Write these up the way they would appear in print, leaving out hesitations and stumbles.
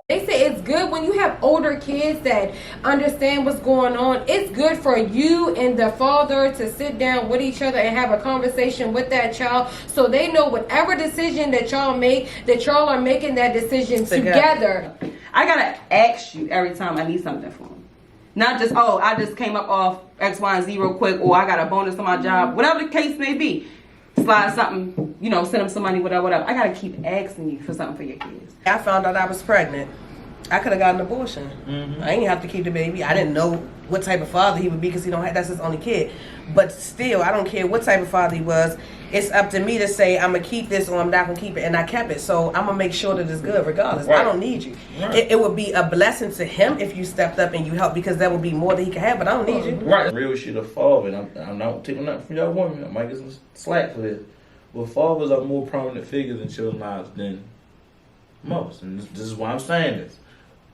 They say it's good when you have older kids that understand what's going on. It's good for you and the father to sit down with each other and have a conversation with that child so they know whatever decision that y'all make, that y'all are making that decision together. I gotta ask you every time I need something from him. Not just, oh, I just came up off X, Y, and Z real quick, or I got a bonus on my job, whatever the case may be. Slide something, send them some money, whatever. I gotta keep asking you for something for your kids. I found out I was pregnant. I could have gotten an abortion. I didn't have to keep the baby. I didn't know what type of father he would be because that's his only kid. But still, I don't care what type of father he was. It's up to me to say I'm gonna keep this or I'm not gonna keep it, and I kept it. So I'm gonna make sure that it's good regardless. Right. I don't need you. Right. It would be a blessing to him if you stepped up and you helped because that would be more than he could have. But I don't need you. Right. Real shit of father, and I'm not taking nothing from y'all women. I might get some slack for this. But fathers are more prominent figures in children's lives than most, and this is why I'm saying this.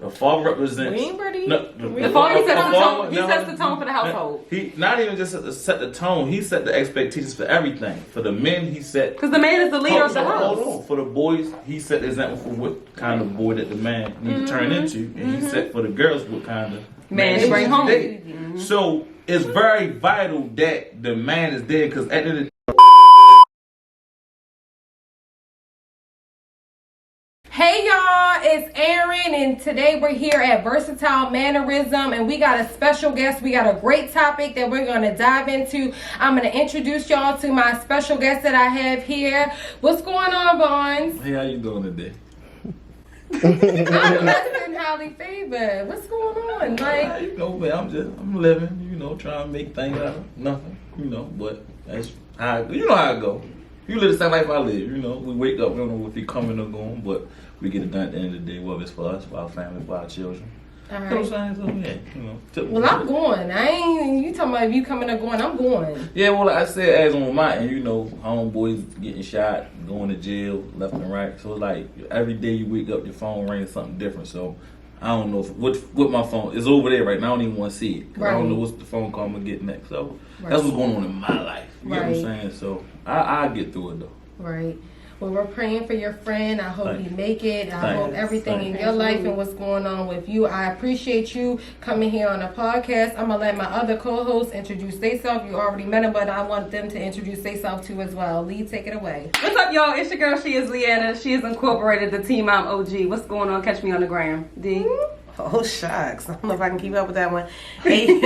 The father represents. The father sets the tone. He sets the tone for the household. He not even just set the tone. He set the expectations for everything. For the men, he set. Because the man is the leader of the house. Hold on. For the boys, he set the example for what kind of boy that the man needs to turn into, and he set for the girls what kind of man to bring home. So it's very vital that the man is there because at the end of the Hey y'all, it's Erin, and today we're here at Versatile Mannerism, and we got a special guest. We got a great topic that we're going to dive into. I'm going to introduce y'all to my special guest that I have here. What's going on, Barnes? Hey, how you doing today? I'm blessed and highly favored. What's going on? Man, I'm living, trying to make things out of nothing, but that's how, how it go. You live the same life I live, we wake up, we don't know if we coming or going, but we get it done at the end of the day, whether it's for us, for our family, for our children. All right. You know what I'm saying? So, well, I'm going. You talking about if you coming or going, I'm going. Yeah, well, like I said, as on my end, homeboys getting shot, going to jail, left and right. So it's like every day you wake up, your phone rings something different. So I don't know what my phone is over there right now. I don't even want to see it. Right. I don't know what's the phone call I'm going to get next. So that's what's going on in my life. You know what I'm saying? So I'll get through it, though. Right. Well, we're praying for your friend. I hope you make it. I hope everything in your life and what's going on with you. I appreciate you coming here on the podcast. I'm going to let my other co-hosts introduce themselves. You already met them, but I want them to introduce themselves too as well. Lee, take it away. What's up, y'all? It's your girl. She is Leanna. She is incorporated, the Team Mom OG. What's going on? Catch me on the gram. D. Oh, shucks. I don't know if I can keep up with that one. Hey,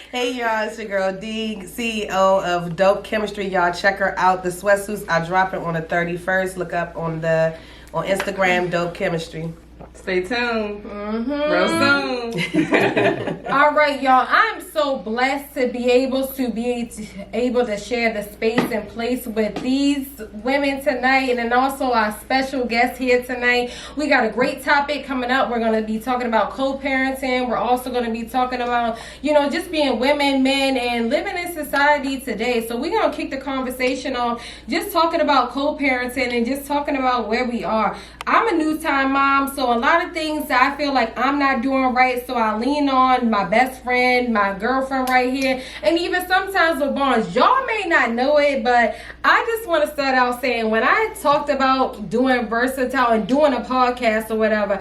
hey y'all, it's your girl D, CEO of Dope Chemistry. Y'all check her out. The sweatsuits, I drop it on the 31st. Look up on Instagram, Dope Chemistry. Stay tuned. Real soon. All right, y'all. I'm so blessed to be able to share the space and place with these women tonight, and then also our special guest here tonight. We got a great topic coming up. We're going to be talking about co-parenting. We're also going to be talking about, just being women, men, and living in society today. So we're going to kick the conversation off just talking about co-parenting and just talking about where we are. I'm a new-time mom, so a lot of things that I feel like I'm not doing right, so I lean on my best friend, my girlfriend right here, and even sometimes with Barnes. Y'all may not know it, but I just want to start out saying when I talked about doing Versatile and doing a podcast or whatever,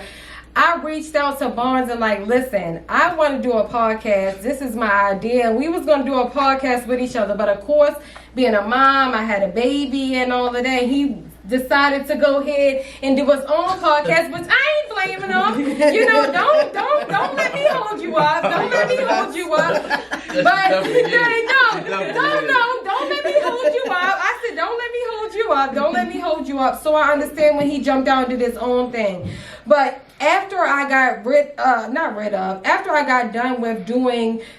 I reached out to Barnes and listen, I want to do a podcast. This is my idea. And we was going to do a podcast with each other. But of course, being a mom, I had a baby and all of that. He decided to go ahead and do his own podcast, which I ain't blaming him. Don't let me hold you up. Don't let me hold you up. But don't let me hold you up. I said, don't let me hold you up. Don't let me hold you up. So I understand when he jumped out and did his own thing. But after I got after I got done with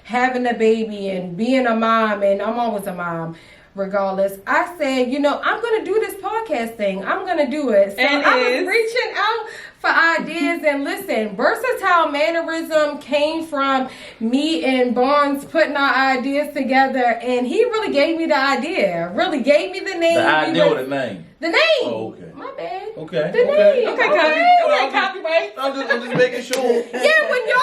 having a baby and being a mom, and I'm always a mom, regardless, I said, I'm going to do this podcast thing. I'm going to do it. So I was reaching out for ideas, and listen, Versatile Mannerism came from me and Barnes putting our ideas together, and he really gave me the idea. Really gave me the name. The idea or the name? The name. Oh, okay. My bad. Okay. The name. Okay, copyright. I'm just making sure. Yeah, when y'all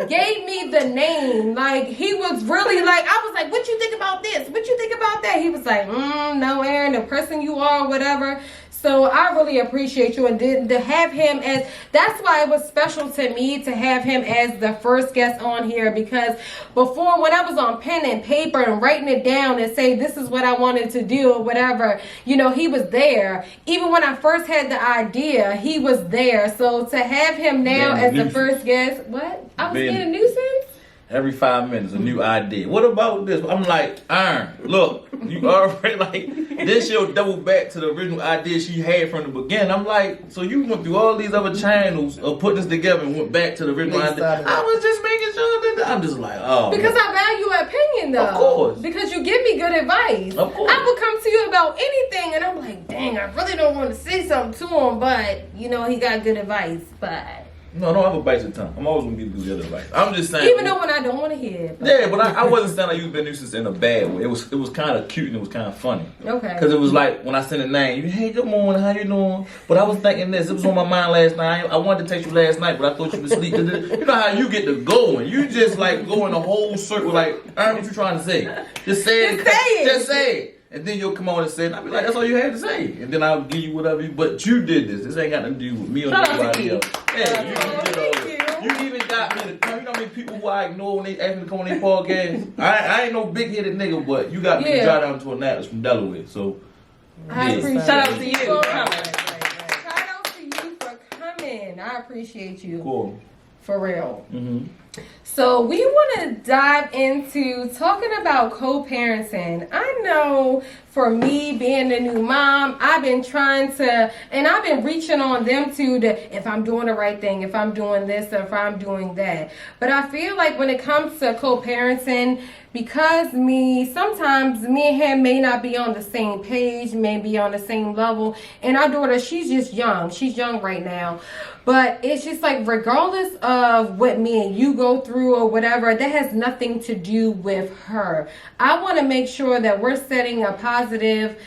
gave me the name, he was really I was like, what you think about this? What you think about that? He was like, no, Erin, the person you are, whatever. So I really appreciate you, and to have him as, that's why it was special to me to have him as the first guest on here, because before, when I was on pen and paper and writing it down and say this is what I wanted to do or whatever, you know, he was there. Even when I first had the idea, he was there. So to have him now as the first guest, what? I was being a nuisance? Every 5 minutes, a new idea. What about this? I'm like, Iron, look, you already like, this she'll double back to the original idea she had from the beginning. I'm like, so you went through all these other channels of putting this together and went back to the original idea. I was just making sure that I'm just like, oh. Because I value opinion, though. Of course. Because you give me good advice. Of course. I would come to you about anything, and I'm like, dang, I really don't want to say something to him, but, you know, he got good advice, but... No, don't ever bite your tongue. I'm always gonna give you the other advice. I'm just saying. Even though when I don't want to hear it. But. Yeah, but I wasn't saying like you was being nuisance in a bad way. It was kind of cute and it was kind of funny. Okay. Because it was like when I sent a name, hey, good morning, how you doing? But I was thinking this. It was on my mind last night. I wanted to text you last night, but I thought you was asleep. You know how you get to going. You just like go in a whole circle. Like, I what you trying to say. Just say it. Just say it. And then you'll come on and say it, and I'll be like, that's all you had to say. And then I'll give you whatever but you did this. This ain't got nothing to do with me or anybody else. Yeah, you even got me to come. You know how many people who I ignore when they ask me to come on their podcast? I ain't no big-headed nigga, but you got me to drive down to Annapolis from Delaware. So, I appreciate Shout out to you. Shout out to you for coming. I appreciate you. Cool. For real. Mm-hmm. So we want to dive into talking about co-parenting. I know for me being a new mom, I've been trying to, and I've been reaching on them too, if I'm doing the right thing, if I'm doing this, or if I'm doing that. But I feel like when it comes to co-parenting, because sometimes me and him may not be on the same page, may be on the same level. And our daughter, she's just young. She's young right now. But it's just like, regardless of what me and you go through or whatever, that has nothing to do with her. I want to make sure that we're setting a positive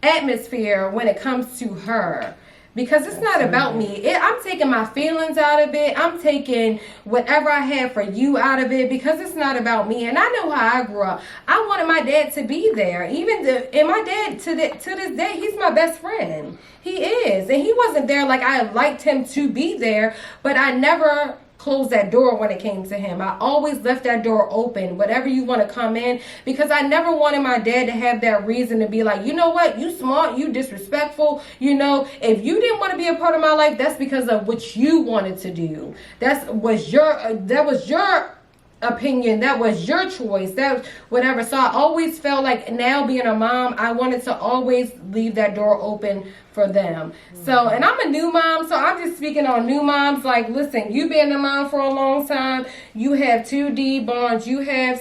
atmosphere when it comes to her. Because it's not about me. I'm taking my feelings out of it. I'm taking whatever I have for you out of it, because it's not about me. And I know how I grew up. I wanted my dad to be there. And my dad, to this day, he's my best friend. He is. And he wasn't there like I liked him to be there. But I never closed that door when it came to him. I always left that door open, whatever you want to come in, because I never wanted my dad to have that reason to be like, you know what, you smart, you disrespectful, you know, if you didn't want to be a part of my life, that's because of what you wanted to do. That was your opinion, that was your choice, that whatever. So I always felt like, now being a mom, I wanted to always leave that door open for them. So, and I'm a new mom, so I'm just speaking on new moms. Like, listen, you been a mom for a long time, you have 2D bonds,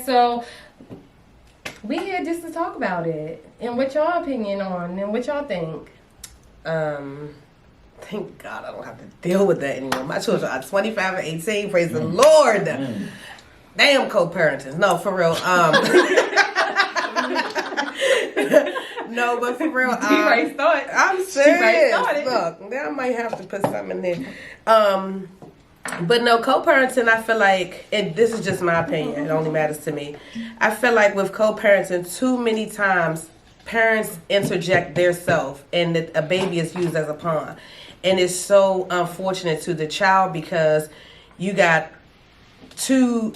so we here just to talk about it and what y'all opinion on and what y'all think. Thank God I don't have to deal with that anymore. My children are 25 and 18, praise the Lord. Damn co-parenters. No, for real. No, but for real. I'm serious. Look, I might have to put something in there. But no, co-parenting, I feel like, this is just my opinion, it only matters to me. I feel like with co-parenting, too many times, parents interject their self and a baby is used as a pawn. And it's so unfortunate to the child, because you got two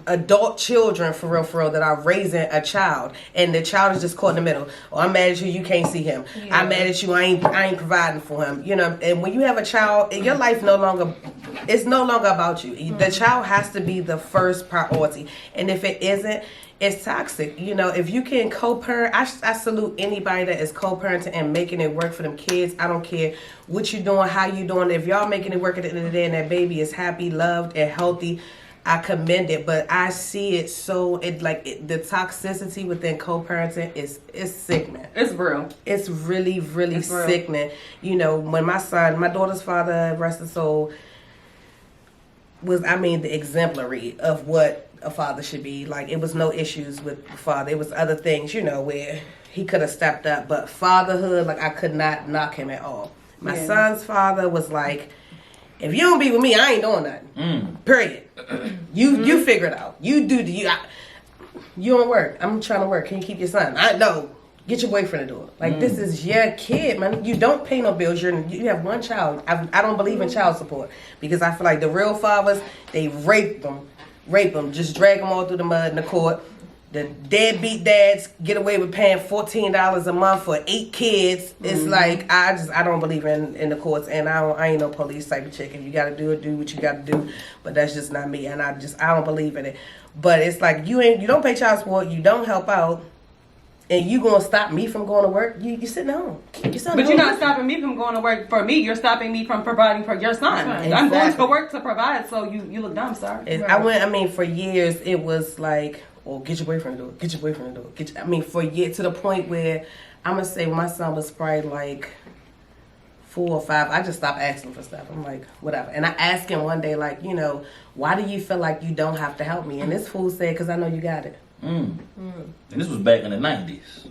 adult children for real that are raising a child, and the child is just caught in the middle. Oh, I'm mad at you can't see him. I'm mad at you, I ain't providing for him, you know. And when you have a child, your life it's no longer about you. The child has to be the first priority, and if it isn't, it's toxic. You know, if you can co-parent, I salute anybody that is co-parenting and making it work for them kids. I don't care what you're doing, how you doing. If y'all making it work at the end of the day and that baby is happy, loved, and healthy, I commend it. But I see it the toxicity within co-parenting is sickening. It's real. It's really, really sickening. You know, when my daughter's father, rest his soul, was, the exemplary of what a father should be. Like, it was no issues with the father. It was other things, you know, where he could have stepped up. But fatherhood, like, I could not knock him at all. My son's father was like, if you don't be with me, I ain't doing nothing. Period. You figure it out. You do you don't work. I'm trying to work. Can you keep your son? I know. Get your boyfriend to do it. Like, this is your kid, man. You don't pay no bills. You have one child. I don't believe in child support because I feel like the real fathers, they rape them, just drag them all through the mud in the court. The deadbeat dads get away with paying $14 a month for 8 kids. It's like I don't believe in the courts, and I ain't no police type of chick. If you gotta do it, do what you gotta do. But that's just not me, and I don't believe in it. But it's like you don't pay child support, you don't help out. And you gonna stop me from going to work? You sitting home. But you're not stopping me from going to work for me. You're stopping me from providing for your son. Exactly. I'm going to work to provide. So you look dumb, sorry. Right. For years it was like, oh, get your boyfriend to do it. Get your boyfriend to do it. For years to the point where I'm gonna say my son was probably like 4 or 5. I just stopped asking for stuff. I'm like, whatever. And I asked him one day, like, why do you feel like you don't have to help me? And this fool said, because I know you got it. And this was back in the 90s.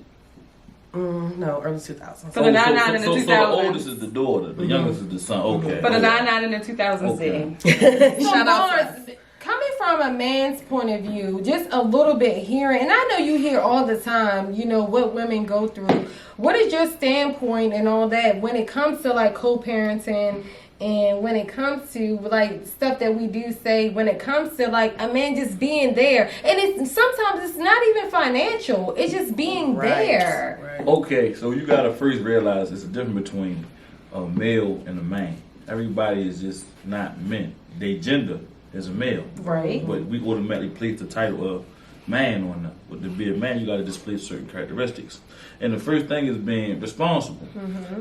No, early 2000s. So the 99 and the 2000s. So the oldest is the daughter, the youngest is the son. Okay. For the 99 and the 2000s. Okay. So Barnes, coming from a man's point of view, just a little bit hearing, and I know you hear all the time, what women go through. What is your standpoint and all that when it comes to like co-parenting? And when it comes to like stuff that we do say, when it comes to like a man just being there, and sometimes it's not even financial, it's just being there. Right. Okay, so you gotta first realize there's a difference between a male and a man. Everybody is just not men. They gender is a male, right? But we automatically place the title of man on them. But to be a man, you gotta display certain characteristics. And the first thing is being responsible.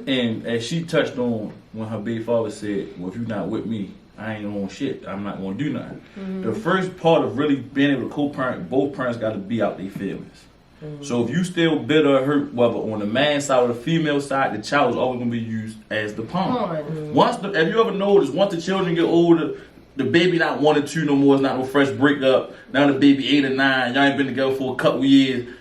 And as she touched on when her baby father said, well, if you're not with me, I ain't on shit. I'm not going to do nothing. The first part of really being able to co-parent, both parents got to be out their feelings. So if you still bitter or hurt, whether on the man side or the female side, the child is always going to be used as the pawn. Have you ever noticed, once the children get older, the baby not 1 or 2 no more, it's not no fresh breakup. Now the baby 8 or 9, y'all ain't been together for a couple years.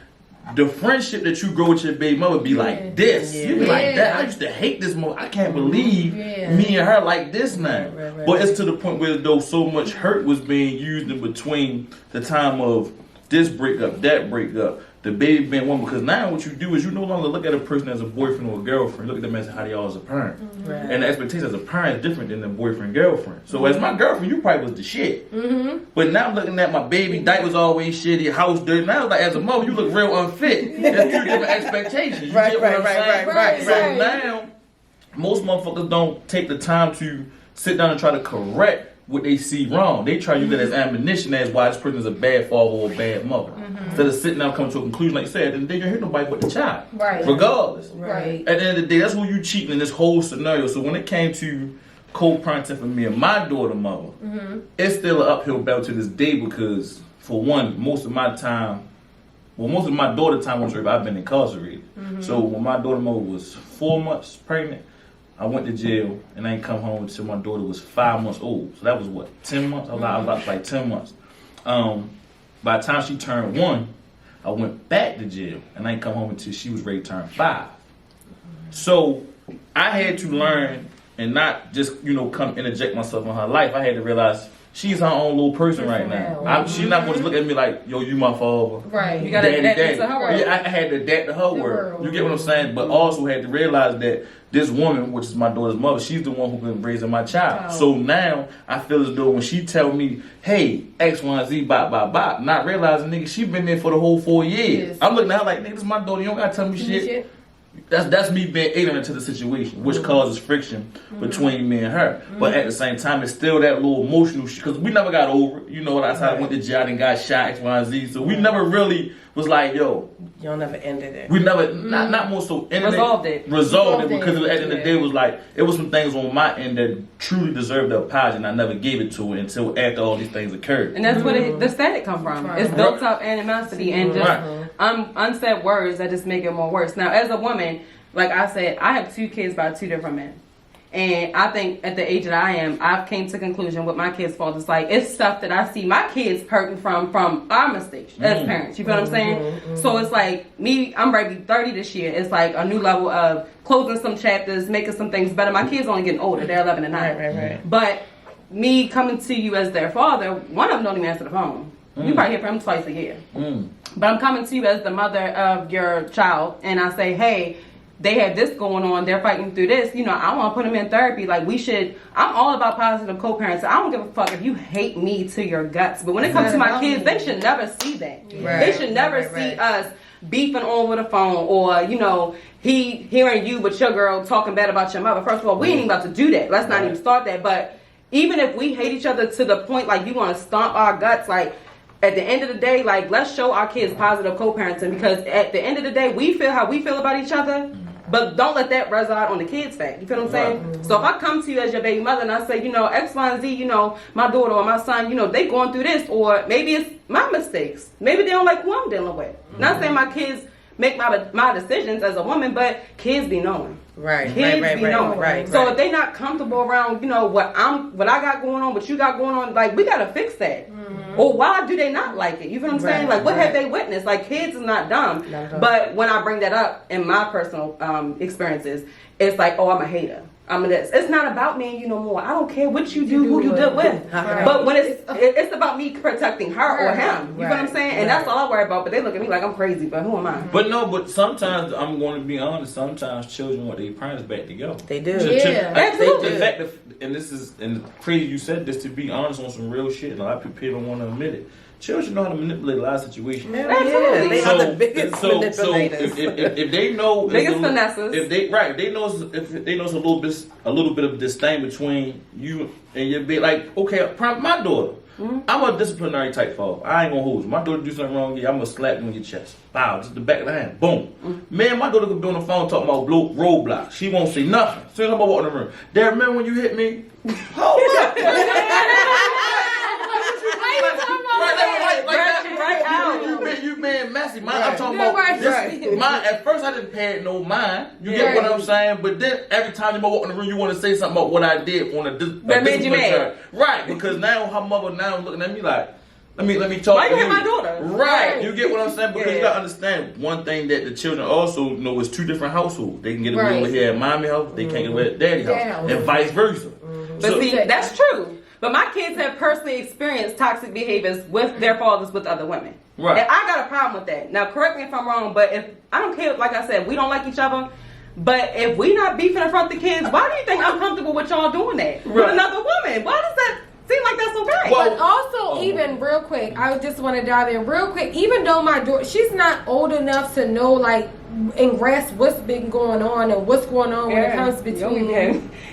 The friendship that you grow with your baby mother be like this. You be like that. I used to hate this mother. I can't believe me and her like this now. Right. But it's to the point where though so much hurt was being used in between the time of this breakup, that breakup, the baby being one. Because now what you do is you no longer look at a person as a boyfriend or a girlfriend. Look at them as how they are as a parent. Right. And the expectation as a parent is different than the boyfriend girlfriend. So as my girlfriend, you probably was the shit. But now I'm looking at my baby, diapers always shitty, house dirty. Now it's like as a mother, you look real unfit. There's 2 different expectations. You get what I'm saying? Right. So now most motherfuckers don't take the time to sit down and try to correct what they see wrong. They try to use that as ammunition as why this person is a bad father or a bad mother. Instead of sitting down and coming to a conclusion, like you said, then they don't hit nobody but the child. Right. Regardless. Right. At the end of the day, that's who you cheating in this whole scenario. So when it came to co-parenting for me and my daughter mother, it's still an uphill battle to this day because for one, most of my daughter time on trip, I've been incarcerated. So when my daughter mother was 4 months pregnant, I went to jail and I ain't come home until my daughter was 5 months old. So that was what, 10 months? I was like 10 months. By the time she turned 1, I went back to jail and I ain't come home until she was ready to turn 5. So I had to learn and not just, come interject myself in her life. I had to realize she's her own little person right now. She's not going to look at me like, yo, you my father. Right. You got to adapt to her world. Yeah, I had to adapt to her world. You get what I'm saying? But also had to realize that this woman, which is my daughter's mother, she's the one who's been raising my child. So now I feel as though when she tell me, hey, X, Y, Z, bop, bop, bop, not realizing, nigga, she been there for the whole 4 years. Yes. I'm looking at her like, nigga, this is my daughter. You don't got to tell me shit. That's me being ignorant to the situation, which causes friction between me and her. But at the same time, it's still that little emotional shit, because we never got over it. That's how I went to jail and got shot, X, Y, Z. So we never really was like, yo. Y'all never ended it. We never, not more so ended it. Resolved it because at the end of the day, it was like, it was some things on my end that truly deserved the apology, and I never gave it to her until after all these things occurred. And that's where the static come from. Right. It's built up animosity and just unsaid words that just make it more worse. Now, as a woman, like I said, I have 2 kids by 2 different men. And I think at the age that I am, I've came to conclusion with my kids' fault. It's like, it's stuff that I see my kids hurting from our mistakes as parents. You feel what I'm saying? So it's like, me, I'm ready to be 30 this year. It's like a new level of closing some chapters, making some things better. My kids only getting older. They're 11 and 9. Right. But me coming to you as their father, one of them don't even answer the phone. You probably hear from him twice a year. but I'm coming to you as the mother of your child, and I say, hey, they have this going on, they're fighting through this, you know, I want to put them in therapy. Like, I'm all about positive co-parents. I don't give a fuck if you hate me to your guts. But when it comes to my kids, they should never see that. Right. They should never see us beefing over the phone, or, you know, he hearing you but your girl talking bad about your mother. First of all, we ain't even about to do that. Let's not even start that. But even if we hate each other to the point, like, you want to stomp our guts, like, at the end of the day, like, let's show our kids positive co-parenting, because at the end of the day, we feel how we feel about each other. But don't let that reside on the kids' fact. You feel what I'm saying? Right. So if I come to you as your baby mother and I say, you know, X, Y, and Z, you know, my daughter or my son, you know, they going through this, or maybe it's my mistakes. Maybe they don't like who I'm dealing with. Not saying my kids make my decisions as a woman, but kids be knowing. Right. Kids be knowing. Right. So if they not comfortable around, you know, what I got going on, what you got going on, like, we gotta fix that. Or why do they not like it? You feel what I'm saying? Like, what have they witnessed? Like, kids is not dumb. Not at all. But when I bring that up in my personal experiences, it's like, oh, I'm a hater. I'm a this. It's not about me and you no more. I don't care what you do, who you deal with. Right. But when it's about me protecting her or him. You know what I'm saying? And that's all I worry about. But they look at me like I'm crazy. But who am I? But sometimes, I'm going to be honest, sometimes children want their parents back together. They do. Absolutely. The fact that, and crazy you said this, to be honest on some real shit, and a lot of people don't want to admit it. Children know how to manipulate a lot of situations. Yeah, they are the biggest manipulators. If they know biggest finesses. If they know it's a little bit of disdain between you and your baby. Like, okay, my daughter. I'm a disciplinary type father. I ain't gonna hold you. My daughter do something wrong, yeah, I'm gonna slap you in your chest. Wow, just the back of the hand. Boom. Man, my daughter could be on the phone talking about roadblocks. She won't say nothing. Soon as I'm walking in the room. Dad, remember when you hit me? Hold up. You being messy. I'm talking about this. Mine, at first I didn't pay no mind. You get what I'm saying? But then every time you walk in the room, you want to say something about what I did on a that made you mad. Right, because now her mother now looking at me like, let me talk why to you you. hit my daughter? Right. You get what I'm saying? Because you gotta understand one thing that the children also know is two different households. They can get away with here at mommy house, they can't get away at daddy house. And vice versa. But see, that's true. But my kids have personally experienced toxic behaviors with their fathers with other women. Right. And I got a problem with that. Now, correct me if I'm wrong, but if I don't care, like I said, we don't like each other. But if we not beefing in front of the kids, why do you think I'm comfortable with y'all doing that with another woman? Why does that seem like that's okay? Well, but also, even real quick, I just want to dive in real quick. Even though my daughter, she's not old enough to know, like, and grasp what's been going on and what's going on when it comes between.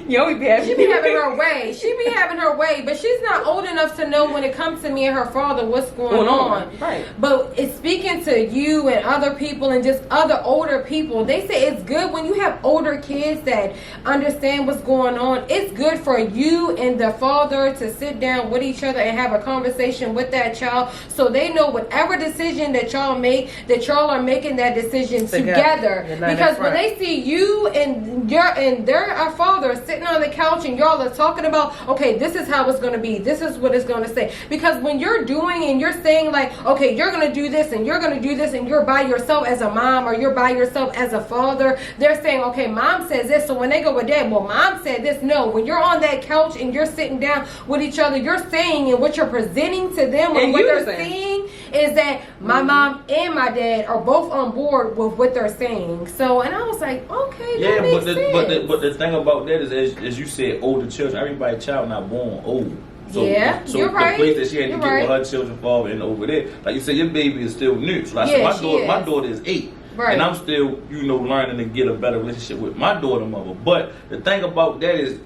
She be having her way. She be having her way, but she's not old enough to know when it comes to me and her father what's going on. Right. But it's speaking to you and other people and just other older people. They say it's good when you have older kids that understand what's going on. It's good for you and the father to sit down with each other and have a conversation with that child, so they know whatever decision that y'all make, that y'all are making that decision together. Because when they see you and their father sitting on the couch and y'all are talking about, okay, this is how it's going to be, this is what it's going to say. Because when you're doing and you're saying, like, okay, you're going to do this and you're going to do this, and you're by yourself as a mom or you're by yourself as a father, they're saying, okay, mom says this. So when they go with dad, well, mom said this. No, when you're on that couch and you're sitting down with each other, you're saying, and what you're presenting to them and what they're saying is that my mom and my dad are both on board with what they're saying. So, and I was like, okay, that makes sense. But the thing about that is, as you said, older children. Everybody's child not born old. So, so you're right. The place that she had to get with her children fall in over there, like you said, your baby is still new. So I said, my daughter is 8. Right. And I'm still, learning to get a better relationship with my daughter mother. But the thing about that is,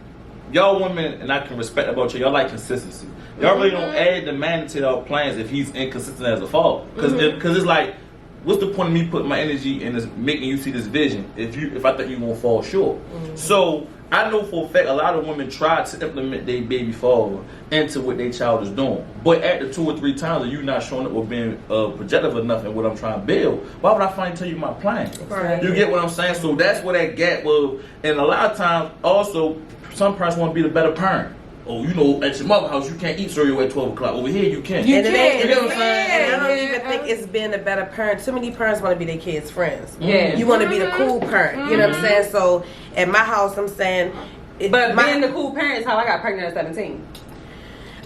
y'all women, and I can respect about y'all like consistency. Y'all really don't add the man to y'all plans if he's inconsistent as a father. Because it's like, what's the point of me putting my energy in this, making you see this vision if I think you're going to fall short? So I know for a fact a lot of women try to implement their baby father into what their child is doing. But after 2 or 3 times of you not showing up or being projective enough in what I'm trying to build, why would I finally tell you my plan? Right. You get what I'm saying? So that's where that gap was. And a lot of times also, some parents want to be the better parent. Oh, at your mother's house, you can't eat cereal at 12 o'clock. Over here, you can. You get what I'm saying? And I don't even think it's being a better parent. Too many parents want to be their kids' friends. Yeah. You want to be the cool parent. You know what I'm saying? So at my house, I'm saying... But being the cool parent is how I got pregnant at 17.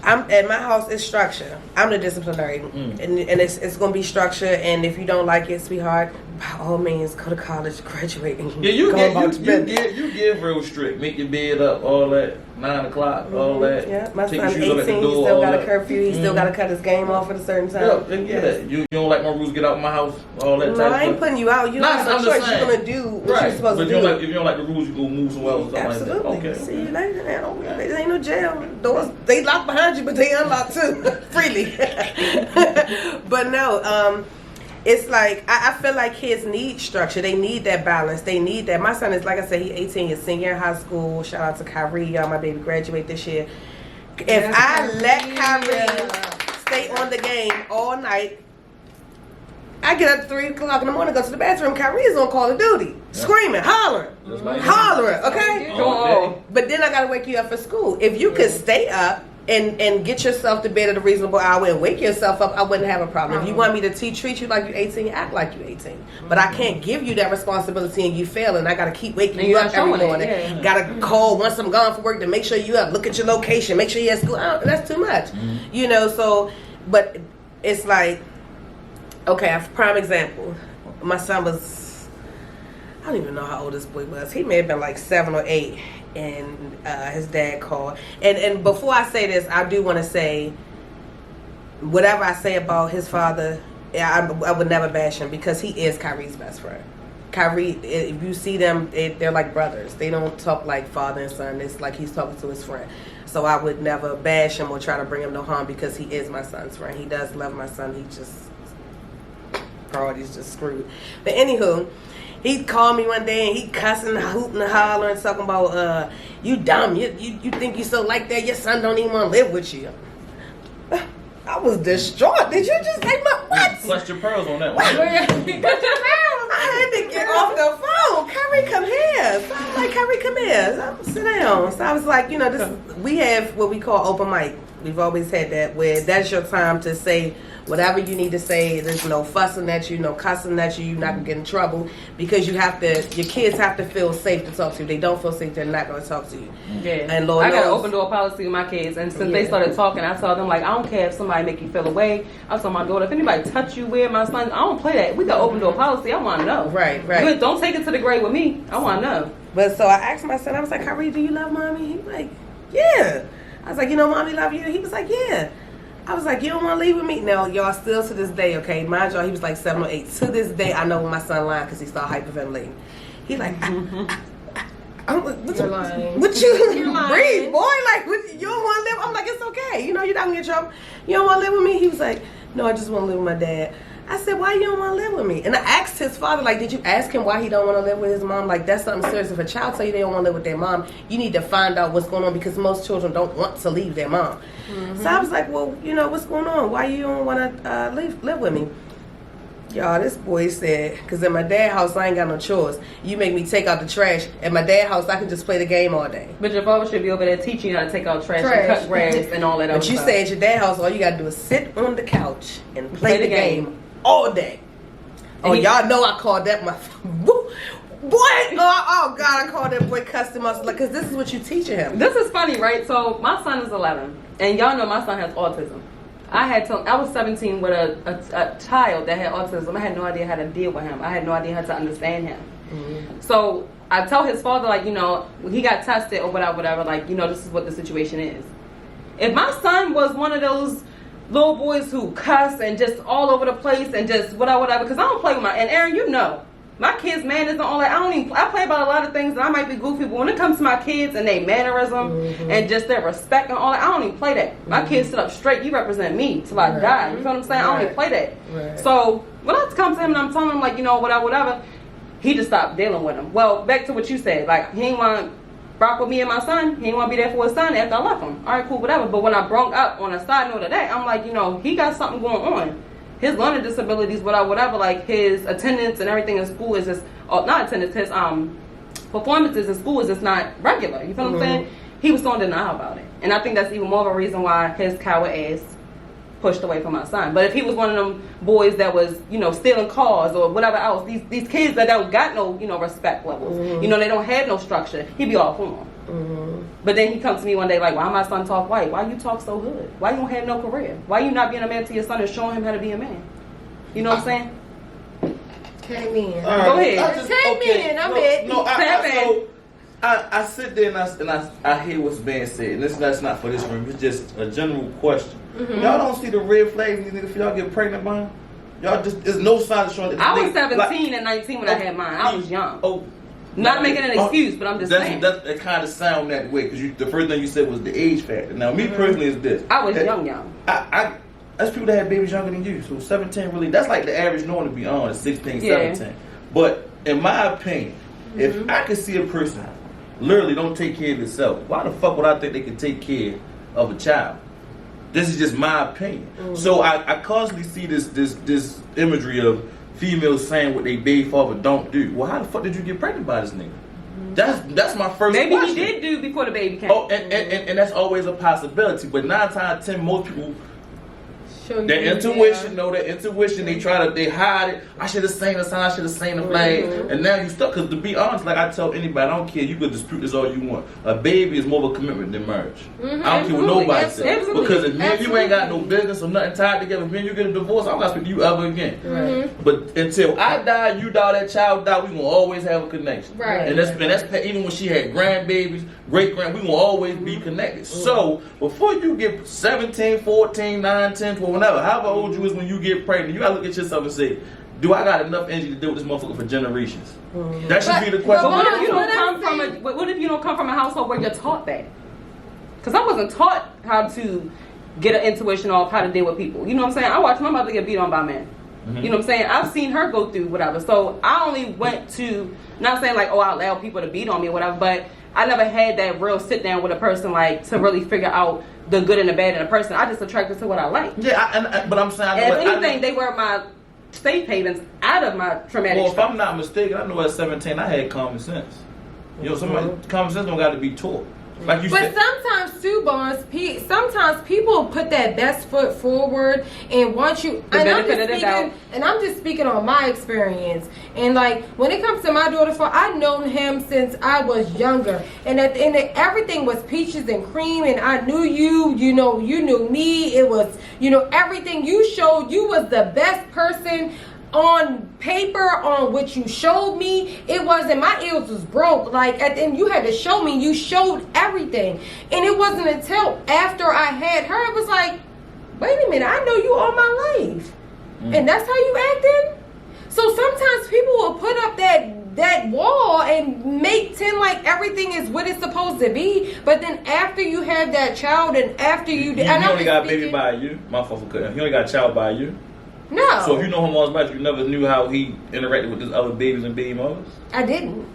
I'm at my house. It's structure. I'm the disciplinary, and it's gonna be structure. And if you don't like it, sweetheart, by all means, go to college, graduate, and You go give real strict. Make your bed up, all that. 9 o'clock, all that. Yeah, my Take son's your shoes up 18. at the He door, still all got a that. curfew. He still got to cut his game off at a certain time. Yeah, get that. You don't like my rules, get out of my house, all that No, type I ain't stuff. putting you out. You don't have no choice. You're gonna do what you're supposed But to do. if you don't like the rules, you go move somewhere else. Absolutely. Like that. Okay. See you later. There ain't no jail. Doors they lock behind you, but they unlock too freely. But no, it's like I feel like kids need structure. They need that balance. They need that. My son is, like I said, he's 18. He's senior in high school. Shout out to Kyrie. Y'all, my baby graduate this year. If I let Kyrie stay on the game all night, I get up at 3 o'clock in the morning, go to the bathroom. Kyrie is on Call of Duty, screaming, hollering, okay? But then I gotta wake you up for school. If you could stay up and get yourself to bed at a reasonable hour and wake yourself up, I wouldn't have a problem. If you want me to treat you like you're 18, act like you're 18. But I can't give you that responsibility and you fail, and I gotta keep waking you up every morning. Gotta call once I'm gone for work to make sure you up. Look at your location. Make sure you're at school. That's too much, you know. So, but it's like, okay, a prime example. My son was, I don't even know how old this boy was. He may have been like 7 or 8. And his dad called. And before I say this, I do want to say, whatever I say about his father, I would never bash him because he is Kyrie's best friend. Kyrie, if you see them, they're like brothers. They don't talk like father and son. It's like he's talking to his friend. So I would never bash him or try to bring him no harm because he is my son's friend. He does love my son. He just, priorities just screwed. But anywho, he called me one day and he cussing, hooting, and hollering, talking about, you dumb, you think you so like that, your son don't even want to live with you. I was distraught. Did you just say my what? Clutch your pearls on that one. I had to get off the phone. Kyrie, come here. So I was like, Kyrie, come here. So, sit down. So I was like, you know, we have what we call open mic. We've always had that where that's your time to say whatever you need to say. There's no fussing at you, no cussing at you. You're not gonna get in trouble because your kids have to feel safe to talk to you. They don't feel safe, they're not gonna talk to you. Yeah. And Lord I got an knows, open door policy with my kids, and since they started talking, I told them like, I don't care if somebody make you feel away. I told my daughter, if anybody touch you weird, my son, I don't play that. We got open door policy. I want to know. Right. Don't take it to the grave with me. I want to know. But so I asked my son, I was like, Kyrie, do you love mommy? He was like, yeah. I was like, you know, mommy love you? He was like, yeah. I was like, you don't want to leave with me? No, y'all, still to this day, okay? Mind y'all, he was like 7 or 8. To this day, I know when my son lying because he started hyperventilating. He like, You're lying. What you You're lying. breathe, boy? Like, what, you don't want to live? I'm like, it's okay. You know, you're not going to get in trouble. You don't want to live with me? He was like, no, I just want to live with my dad. I said, why you don't want to live with me? And I asked his father, like, did you ask him why he don't want to live with his mom? Like, that's something serious. If a child tell you they don't want to live with their mom, you need to find out what's going on because most children don't want to leave their mom. So I was like, well, you know, what's going on? Why you don't want to live with me? Y'all, this boy said, because at my dad's house, I ain't got no chores. You make me take out the trash. At my dad's house, I can just play the game all day. But your father should be over there teaching you how to take out trash. And cut grass and all that other But you stuff. say at your dad's house, all you got to do is sit on the couch and play the game all day. Oh, y'all know I called that my boy. Oh God, I called that boy custom because this is what you teaching him. This is funny, right? So my son is 11, and y'all know my son has autism. I was 17 with a child that had autism. I had no idea how to deal with him. I had no idea how to understand him. Mm-hmm. So I tell his father, like, you know, he got tested or whatever, like, you know, this is what the situation is. If my son was one of those little boys who cuss and just all over the place and just whatever, because I don't play with and Aaron, you know, my kids' manners and all that. I play about a lot of things that I might be goofy, but when it comes to my kids and their mannerism and just their respect and all that, I don't even play that. My kids sit up straight. You represent me till I die. You feel what I'm saying? I don't even play that. Right. So when I come to him and I'm telling him, like, you know, whatever, he just stopped dealing with him. Well, back to what you said, like, he ain't want to rock with me and my son. He ain't want to be there for his son after I left him. All right, cool, whatever. But when I brought up on a side note of that, I'm like, you know, he got something going on. His learning disabilities, whatever, like his attendance and everything in school is just, not attendance, his performances in school is just not regular. You feel what I'm saying? He was so in denial about it. And I think that's even more of a reason why his coward ass pushed away from my son. But if he was one of them boys that was, you know, stealing cars or whatever else, these kids that don't got no, you know, respect levels, you know, they don't have no structure, he'd be all for them. But then he comes to me one day like, why my son talk white? Why you talk so good? Why you don't have no career? Why you not being a man to your son and showing him how to be a man? You know what I'm saying? Came in. Go ahead. I sit there and I hear what's being said. And that's not for this room. It's just a general question. Y'all don't see the red flags in these niggas if y'all get pregnant by them? Y'all just, there's no sign of showing that. I was 17 and 19 when I had mine. I was young. Not making an excuse, but I'm just saying. That kind of sound that way because the first thing you said was the age factor. Now, me personally is this. I was young. That's people that have babies younger than you. So 17 really, that's like the average norm, to be honest, 16, 17. But in my opinion, if I could see a person literally don't take care of themselves, why the fuck would I think they can take care of a child? This is just my opinion. So I constantly see this imagery of females saying what they baby father don't do. Well, how the fuck did you get pregnant by this nigga? That's my first Maybe question. he did do before the baby came. Oh, and that's always a possibility. But 9 times out of 10, most people, their intuition, they hide it. I should have seen the sign, I should have seen the flag. And now you stuck. Because to be honest, like I tell anybody, I don't care, you could dispute this all you want. A baby is more of a commitment than marriage. I don't care what nobody says. Because if me and you ain't got no business or nothing tied together, if me and you get a divorce, I'm not speaking to you ever again. But until I die, you die, that child die, we gonna always have a connection. And that's even when she had grandbabies, great-grand, we gonna always be connected. So before you get 17, 14, 9, 10, 12, whatever, however old you is when you get pregnant, you gotta look at yourself and say, do I got enough energy to deal with this motherfucker for generations? That should be the question. But what if you don't come from a household where you're taught that? Because I wasn't taught how to get an intuition of how to deal with people. You know what I'm saying? I watched my mother get beat on by men. You know what I'm saying? I've seen her go through whatever. So I only went to, not saying like, I allow people to beat on me or whatever, but I never had that real sit down with a person like to really figure out the good and the bad in a person. I just attracted to what I like. Yeah, but I'm saying, if anything, they were my safe havens out of my traumatic. Well, if I'm not mistaken, I know at 17 I had common sense. You know, common sense don't got to be taught. Like you said. Sometimes too, Bonds, sometimes people put that best foot forward and want you. And I'm just speaking on my experience. And like when it comes to my daughter, I've known him since I was younger, and at the end, everything was peaches and cream. And I knew you. You know, you knew me. It was, everything you showed. You was the best person. On paper, on what you showed me, it wasn't, my ears was broke. Like at the end, you had to show me, you showed everything. And it wasn't until after I had her, it was like, wait a minute, I know you all my life. And that's how you acting? So sometimes people will put up that wall and make tend like everything is what it's supposed to be. But then after you have that child and after you only got a baby by you, my fault for cutting. He only got a child by you. No. So if you know him all his life, you never knew how he interacted with his other babies and baby mothers? I didn't.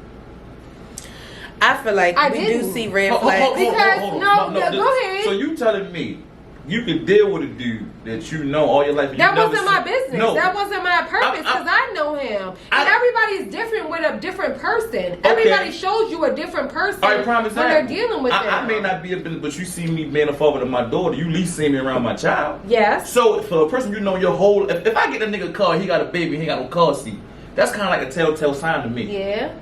I feel like we do see red flags. Go ahead. So you telling me you could deal with a dude that you know all your life? That wasn't my business. No. That wasn't my purpose because I know him. And everybody's different with a different person. Okay. Everybody shows you a different person when they're dealing with them. I may not be a business, but you see me being a father to my daughter. You at least see me around my child. Yes. So for a person you know your whole... If I get a nigga a car, he got a baby, he ain't got no car seat. That's kind of like a telltale sign to me. Yeah.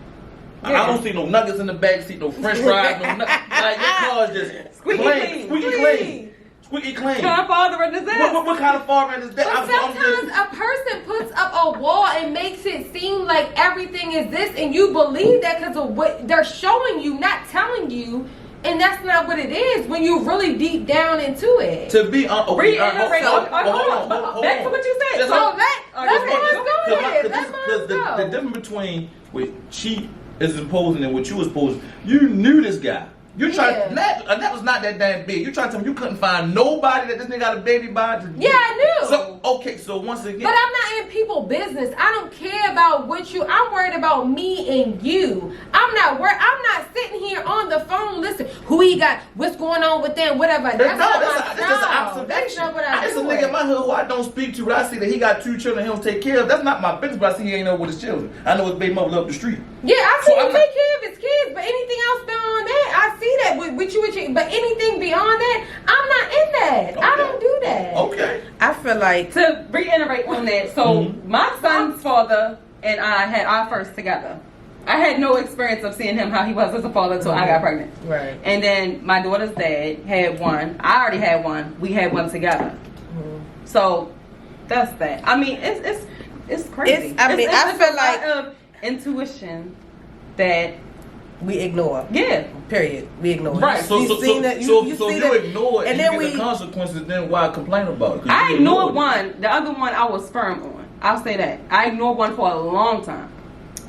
I don't see no nuggets in the back seat, no french fries, no nuggets. Like your car's just squeaky clean. Squeaky clean. Kind of fathering is that? What kind of fathering is that? But sometimes a person puts up a wall and makes it seem like everything is this, and you believe that because of what they're showing you, not telling you, and that's not what it is when you really deep down into it. To be reiterate. Hold on. Back to what you said. Let's go. The difference between what she is imposing and what you was posing, you knew this guy. You tried that was not that damn big. You trying to tell me you couldn't find nobody that this nigga got a baby by? Yeah, I knew. So once again, but I'm not in people business. I don't care about what you. I'm worried about me and you. I'm not sitting here on the phone. Listen, who he got? What's going on with them? Whatever. That's just an observation. That's not what I do. It's a nigga in my hood who I don't speak to, but I see that he got 2 children he don't take care of. That's not my business, but I see he ain't know with his children. I know his baby mother up the street. Yeah, I see him take care of his kids, but anything else beyond that, I see that with you. But anything beyond that, I'm not in that. Okay. I don't do that. Okay. I feel like to reiterate on that. So my son's father and I had our first together. I had no experience of seeing him how he was as a father until I got pregnant. Right. And then my daughter's dad had one. I already had one. We had one together. So that's that. I mean, it's crazy. I feel a like lot of intuition that we ignore. Yeah. Period. We ignore. Right. So you if you ignore it and and then you get the consequences, then why complain about it? I ignored one. The other one I was firm on. I'll say that. I ignored one for a long time.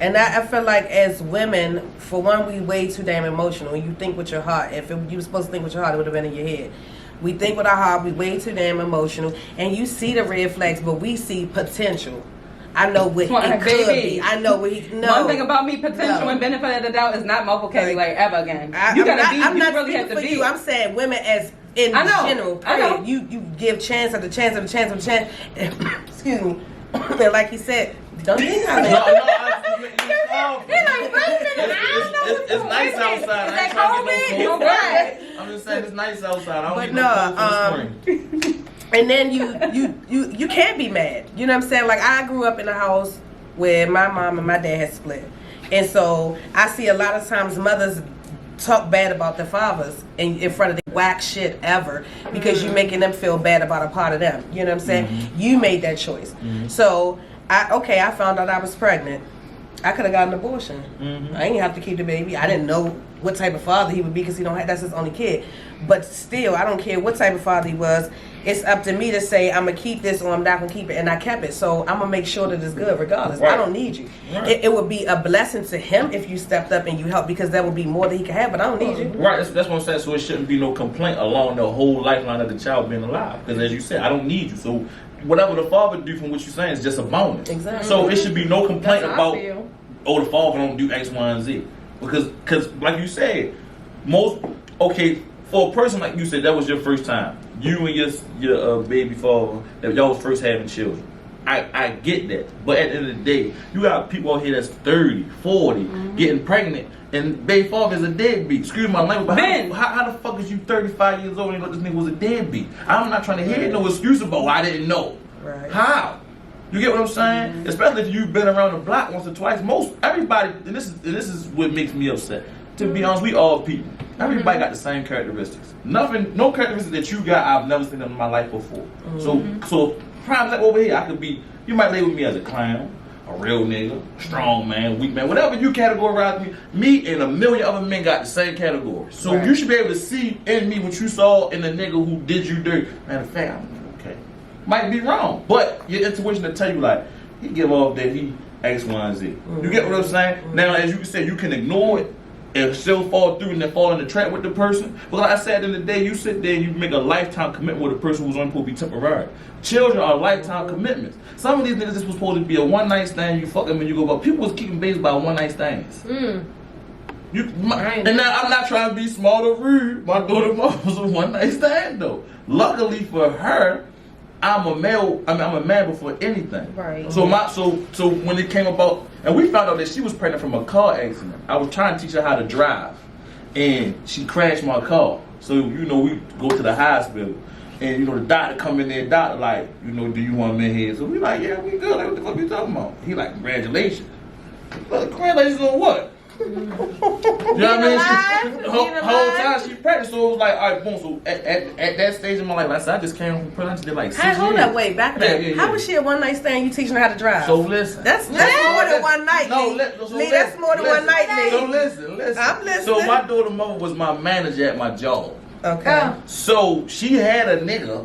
And I feel like as women, for one, we way too damn emotional. You think with your heart. If you were supposed to think with your heart, it would have been in your head. We think with our heart. We way too damn emotional. And you see the red flags, but we see potential. I know what it could be. I know what he. No. One thing about me, potential and benefit of the doubt is not my vocabulary ever again. I'm not really have to be. You. I'm saying women as in general. I know. You give chance after chance after chance after chance. Excuse me. And like he said, don't get It's nice outside. Is that COVID? Right. I'm just saying it's nice outside. I don't and then you can't be mad. You know what I'm saying? Like I grew up in a house where my mom and my dad had split, and so I see a lot of times mothers talk bad about their fathers in front of the whack shit ever because you're making them feel bad about a part of them. You know what I'm saying? You made that choice. So I found out I was pregnant. I could have gotten an abortion. I didn't have to keep the baby. I didn't know what type of father he would be because that's his only kid. But still, I don't care what type of father he was. It's up to me to say I'm gonna keep this or I'm not gonna keep it, and I kept it. So I'm gonna make sure that it's good regardless. Right. I don't need you. Right. It would be a blessing to him if you stepped up and you helped because that would be more than he could have. But I don't need you. Right, that's what I'm saying. So it shouldn't be no complaint along the whole lifeline of the child being alive. Because as you said, I don't need you. So whatever the father do from what you're saying is just a bonus. Exactly. So it should be no complaint That's about, how I feel. oh, the father don't do X, Y, and Z. Because like you said, for a person like you said, that was your first time. You and your baby father, that y'all was first having children. I get that. But at the end of the day, you got people out here that's 30, 40, getting pregnant, and baby father is a deadbeat. Excuse my language, but how the fuck is you 35 years old and you know this nigga was a deadbeat? I'm not trying to hear no excuse about why I didn't know. Right. How? You get what I'm saying? Especially if you've been around the block once or twice. Everybody, and this is what makes me upset. To be honest, we all people. Everybody got the same characteristics. No characteristics that you got, I've never seen them in my life before. So prime example over here, you might label me as a clown, a real nigga, strong man, weak man, whatever you categorize me. Me and a million other men got the same category. So you should be able to see in me what you saw in the nigga who did you dirty. Matter of fact, okay, might be wrong, but your intuition will tell you like he give off that he X, Y, and Z. You get what I'm saying? Now, as you said, you can ignore it and still fall through and then fall in the trap with the person. But like I said, in the day, you sit there and you make a lifetime commitment with a person who's only supposed to be temporary. Children are lifetime commitments. Some of these niggas, this was supposed to be a one night stand. You fuck them and you go. But people was keeping babies by one night stands. And now I'm not trying to be smart or rude. My daughter was a one night stand though. Luckily for her, I'm a male. I'm a man before anything. Right. So when it came about, and we found out that she was pregnant from a car accident. I was trying to teach her how to drive, and she crashed my car. So we go to the hospital, and the doctor come in there. Doctor like, do you want me here? So we like, yeah, we good. Like, what the fuck you talking about? He like, congratulations. Well, congratulations on what? You know what I mean? Whole time she pregnant, so it was like, all right, boom. So at that stage in my life, like I said, I just came from pregnancy. Did like 6 years. Hold up, wait, back then. Yeah. How was she a one night stand? You teaching her how to drive? So listen, that's more than one night. Lee, that's more than one night, Lee. So listen. I'm listening. So my daughter mother was my manager at my job. Okay. So she had a nigga.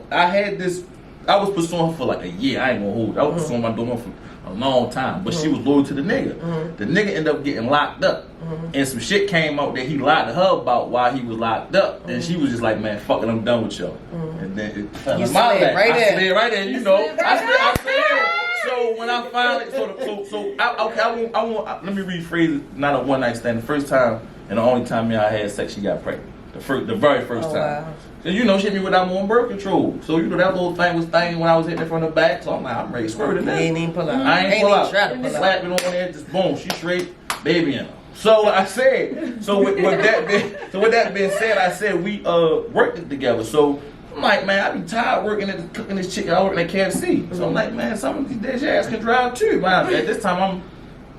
I was pursuing her for like a year. I ain't gonna hold. I was pursuing my daughter for a long time, but she was loyal to the nigga. The nigga ended up getting locked up, and some shit came out that he lied to her about while he was locked up, and she was just like, "Man, fuck it, I'm done with y'all." And then it fell in my lap. I slid right in, I slid. So when I finally, I want. Let me rephrase it. Not a one night stand. The first time and the only time I had sex, she got pregnant. The very first time. Wow. So she hit me without on birth control. So that little thing was thing when I was hitting it from the back. So I'm like, I'm ready to squirt it. You ain't even pull out. I ain't pull out. Slap it on there, just boom, she straight, baby in her. So like I said, with that being said, I said we worked it together. So I'm like, man, I be tired cooking this chicken. I work at KFC. So I'm like, man, some of these days your ass can drive too. Man, at this time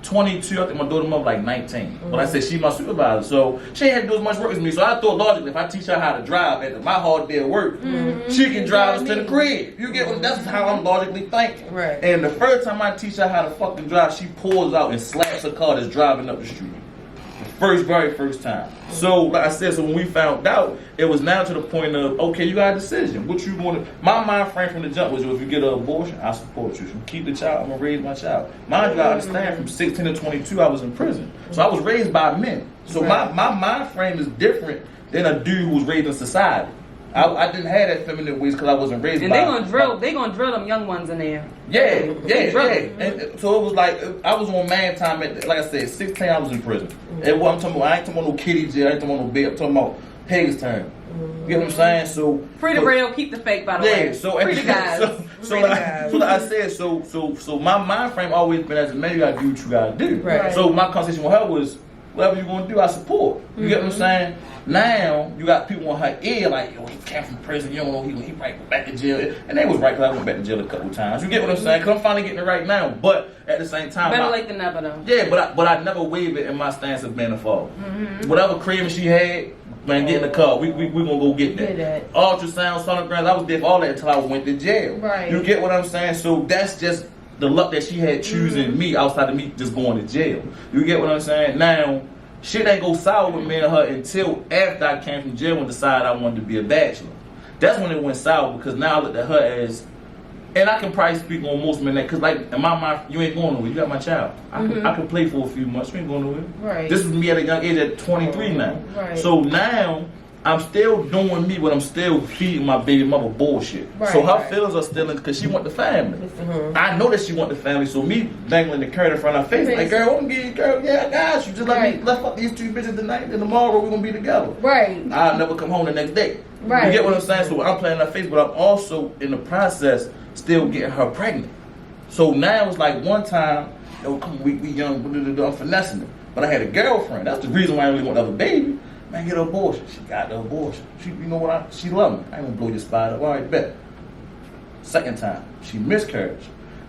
22. I think my daughter mother like 19. But I said she my supervisor, so she ain't had to do as much work as me. So I thought logically, if I teach her how to drive at my hard day of work, she can drive us to the crib. You get what? That's how I'm logically thinking. Right. And the first time I teach her how to fucking drive, she pulls out and slaps her car that's driving up the street. Very first time. So, like I said, so when we found out, it was now to the point of, okay, you got a decision. What you going to... My mind frame from the jump was, if you get an abortion, I support you. If you keep the child, I'm going to raise my child. Mind you, I understand, from 16 to 22, I was in prison. So I was raised by men. So my mind frame is different than a dude who was raised in society. I didn't have that feminine ways because I wasn't raised by... And they gonna drill them young ones in there. Yeah. And so it was like, I was on man time at, like I said, 16 I was in prison. And what I'm talking about, I ain't talking about no kitty jail, I ain't talking about no bed, I'm talking about Hagerstown. You get what I'm saying? So free the real, keep the fake, by the way. Yeah, so free the guys. So like I said, so my mind frame always been, as a man, you gotta do what you gotta do. Right. So my conversation with her was, whatever you gonna do, I support. You get what I'm saying? Now you got people on her ear like, yo, he came from prison, you don't know, he probably go back to jail. And they was right, because I went back to jail a couple times. You get what I'm saying? Because I'm finally getting it right now. But at the same time, better late than never, though. Yeah, but I never wavered in my stance of being a father. Whatever craving she had, man, get in the car. We gonna go get that. Ultrasound, sonograms, I was there for all that until I went to jail. Right. You get what I'm saying? So that's just the luck that she had choosing me outside of me just going to jail. You get what I'm saying? Now, shit ain't go sour with me and her until after I came from jail and decided I wanted to be a bachelor. That's when it went sour, because now I looked at her as, and I can probably speak on most men that, because like in my mind, you ain't going nowhere. You got my child. I can play for a few months. You ain't going nowhere. Right. This is me at a young age at 23 now. Right. So now I'm still doing me, but I'm still feeding my baby mother bullshit. Right, So her right. feelings are still in, because she want the family. I know that she want the family, so me dangling the carrot in front of her face, like, girl, I'm getting girl, yeah, I got you. Just let me fuck these two bitches tonight, and tomorrow we're gonna be together. Right. I'll never come home the next day. Right. You get what I'm saying? So I'm playing in her face, but I'm also in the process still getting her pregnant. So now it's like one time, yo, come on, we young, I'm finessing her. But I had a girlfriend. That's the reason why I really want another baby. Man, get an abortion. She got the abortion. She, you know what? She love me. I ain't gonna blow your spot up. All right, bet. Second time, she miscarried.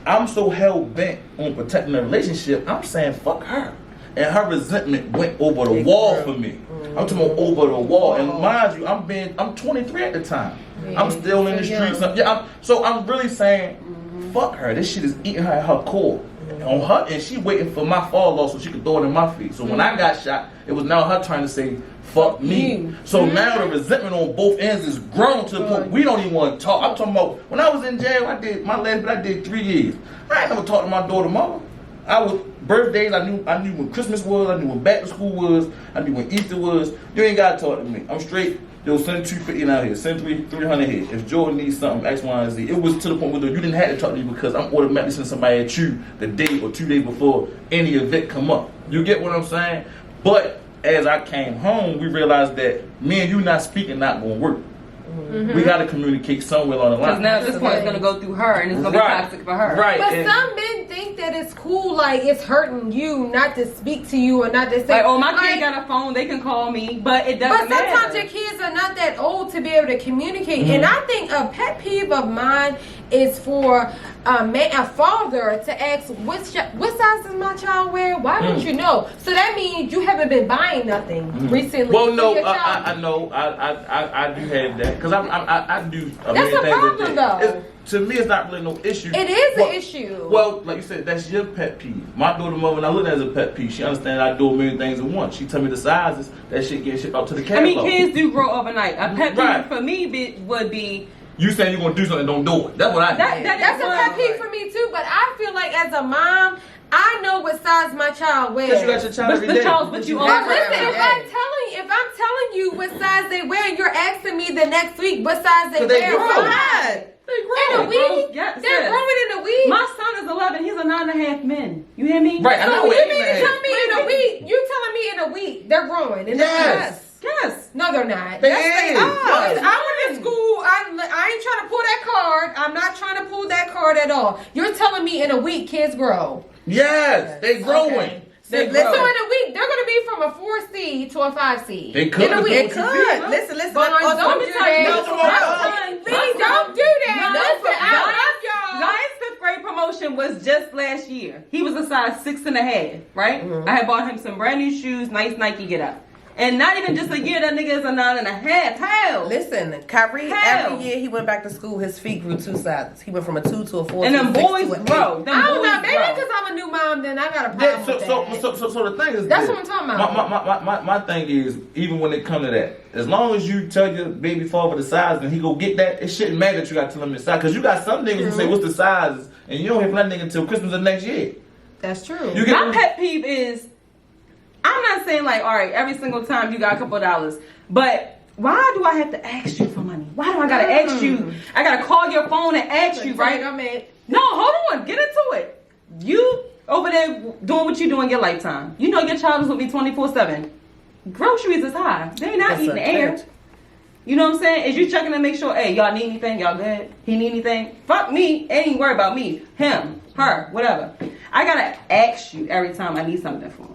I'm so hell bent on protecting the relationship. I'm saying fuck her, and her resentment went over the wall for me. I'm talking about over the wall. And mind you, I'm 23 at the time. I'm still in the streets. I'm really saying fuck her. This shit is eating her at her core. On her, and she waiting for my fall off so she could throw it in my feet. So when I got shot, it was now her trying to say, fuck me. So now the resentment on both ends is grown to the point we don't even want to talk. I'm talking about, when I was in jail, I did 3 years. I ain't never talked to my daughter mama. Birthdays, I knew when Christmas was, I knew when back to school was, I knew when Easter was. You ain't gotta talk to me. I'm straight. Yo, send 250 out here, send 300 here. If Jordan needs something, X, Y, and Z. It was to the point where you didn't have to talk to me, because I'm automatically sending somebody at you the day or 2 days before any event come up. You get what I'm saying? But as I came home, we realized that me and you not speaking not gonna work. We got to communicate somewhere along the line. Because now at this point it's going to go through her, and it's going to be toxic for her. Right. But some men think that it's cool, like it's hurting you not to speak to you or not to say. Like, oh, my kid got a phone, they can call me, but it doesn't matter. But sometimes your kids are not that old to be able to communicate. And I think a pet peeve of mine is for a father to ask, what size does my child wear? Why don't you know? So that means you haven't been buying nothing recently. Well, no, I know. I do have that, because I do. That's a problem, though. To me, it's not really no issue. It is an issue. Well, like you said, that's your pet peeve. My daughter mother, when I look at it as a pet peeve, she understands I do a million things at once. She tell me the sizes, that shit get shipped out to the catalog. I mean, kids do grow overnight. A pet peeve for me would be, you saying you're going to do something, don't do it. That's what I do. That's a pet peeve for me, too. But I feel like as a mom, I know what size my child wears. Because you got your child every day. But you But listen, if I'm telling you what size they wear, and you're asking me the next week what size they wear, Fine. in a week, they're growing in a week. My son is 11. He's a 9.5 men. You hear me? Right. I know So what you mean to tell me in a week? You telling me in a week they're growing? Yes. No, they're not. They That's is. I went to school. I ain't trying to pull that card. I'm not trying to pull that card at all. You're telling me in a week kids grow. Yes, they growing. Okay. So in a week, they're going to be from a 4 seed to a 5 seed. They could. In a week. It could. Listen. Don't do Don't do that. that. Please don't do that. Listen, I love y'all. Zion's 5th grade promotion promotion was just last year. He was a size 6.5, right? Mm-hmm. I had bought him some brand new shoes, nice Nike get up. And not even just a year, that nigga is a 9.5. Hell. Listen, Kyrie, Hell. every year he went back to school, his feet grew 2 sizes. He went from a 2 to a 4 And to a them 6 boys to an grow. 8. Them I don't boys know. Maybe grow. because I'm a new mom, then I got a Yeah, problem with that. so the thing is, That's this. what I'm talking about. My thing is, even when it comes to that, as long as you tell your baby father the size and he go get that, it shouldn't matter that you got to tell him the size. Because you got some niggas who say, what's the size? And you don't hear from that nigga until Christmas of next year. That's true. You get My pet peeve is, I'm not saying like, all right, every single time you got a couple of dollars, but why do I have to ask you for money? Why do I gotta ask you? I gotta call your phone and ask you, right? No, hold on, get into it. You over there doing what you do in your lifetime. You know your child is with me 24/7. Groceries is high. They not That's eating a air. fact. You know what I'm saying? Is you checking to make sure, hey, y'all need anything? Y'all good? He need anything? Fuck me. Ain't worry about me. Him, her, whatever. I gotta ask you every time I need something from him.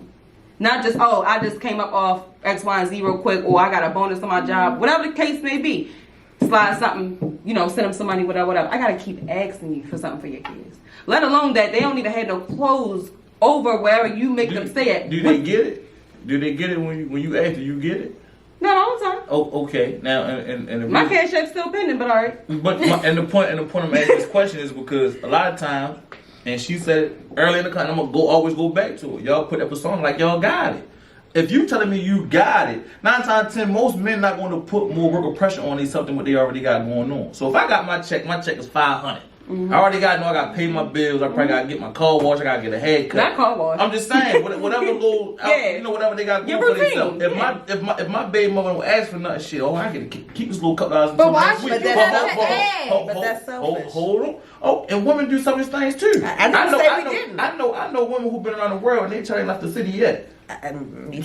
Not just, oh, I just came up off X, Y, and Z real quick, or I got a bonus on my job. Whatever the case may be. Slide something, send them some money, whatever. I gotta keep asking you for something for your kids. Let alone that they don't even have no clothes over wherever you make them stay at. Do they get it? Do they get it when you ask? Do you get it? Not all the time. Oh, okay. Now, and the My reason- cash app's still pending, but all right. But the point I'm asking this question is because a lot of times, and she said it early in the content, I'm gonna always go back to it. Y'all put up a song like y'all got it. If you telling me you got it, 9 times out of 10, most men not going to put more work or pressure on something what they already got going on. So if I got my check is $500. I already got I got to pay my bills. I probably got to get my car washed. I got to get a haircut. Not car wash. I'm just saying, whatever little, whatever they got going for routine. themselves. If my baby mother don't ask for nothing, shit, I can keep this little couple hours. But why next should week. you have to ask? But that's selfish. Hold on. Oh, and women do some of these things too. I didn't say we didn't. I know women who've been around the world and they tell they left the city yet.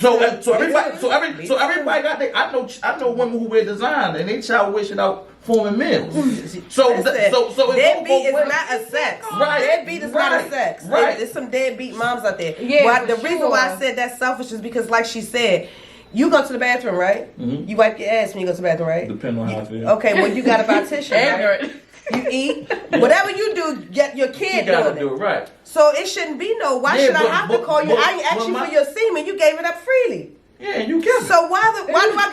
So Everybody got their. I know women who wear design and they child wishing out forming meals. So deadbeat is not a sex. Right. Deadbeat is not a sex. Right. There's some deadbeat moms out there. Yeah, Well, for the reason why I sure. said that's selfish is because, like she said, you go to the bathroom, right? Mhm. You wipe your ass when you go to the bathroom, right? Depending on how I feel. Okay, well you got to buy tissue, right? You eat whatever you do. Get your You kid gotta doing do it right. So it shouldn't be no. Why Yeah, should I but- have to but- call you? but- I ain't asked but you my- for your semen. You gave it up freely. Yeah, you give it. So why do I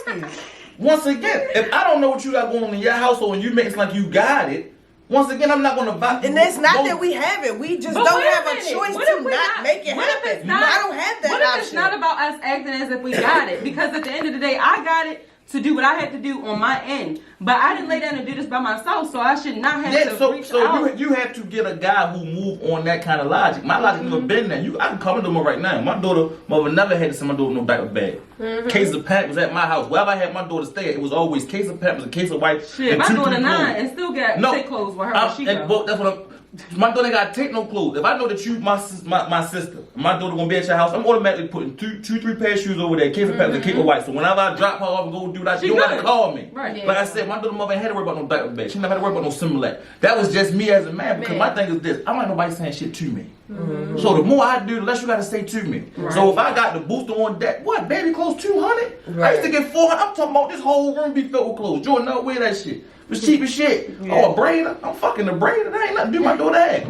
gotta ask you? Once again, if I don't know what you got going on in your household and you make it like you got it, once again, I'm not gonna buy. And it's not that we have it. We just But don't wait a have a minute. choice What if to we not make it what if happen. it's not- I don't have that What if option. it's not about us acting as if we got it? Because at the end of the day, I got it to do what I had to do on my end. But I didn't lay down and do this by myself, so I should not have to reach out. you have to get a guy who move on that kind of logic. My logic never been there. I can come to them right now. My daughter mother never had to send my daughter no diaper bag. Case of panic was at my house. Wherever I had my daughter stay, it was always case of panic, was a case of wipe. Shit, and my 2, daughter 3 9 clothes. and still got No, take clothes with her when she that's go. what my daughter ain't gotta take no clothes. If I know that you my sister, my daughter gonna be at your house, I'm automatically putting 2-3 pair of shoes over there, case of pants and keep her white. So whenever I drop her off and go do that, She you don't have to good. call me. Right. Like I said, my daughter mother ain't had to worry about no diaper bag. She never had to worry about no Similac. That was just me as a man because my thing is this: I don't like nobody saying shit to me. So the more I do, the less you gotta say to me. Right. So if I got the booster on deck, what baby clothes 200? I Right. used to get 400. I'm talking about this whole room be filled with clothes. Jordan, no wear that shit. It was cheap as shit. Yeah. Oh, a braid? I'm fucking the braid. That ain't nothing to do my daughter that.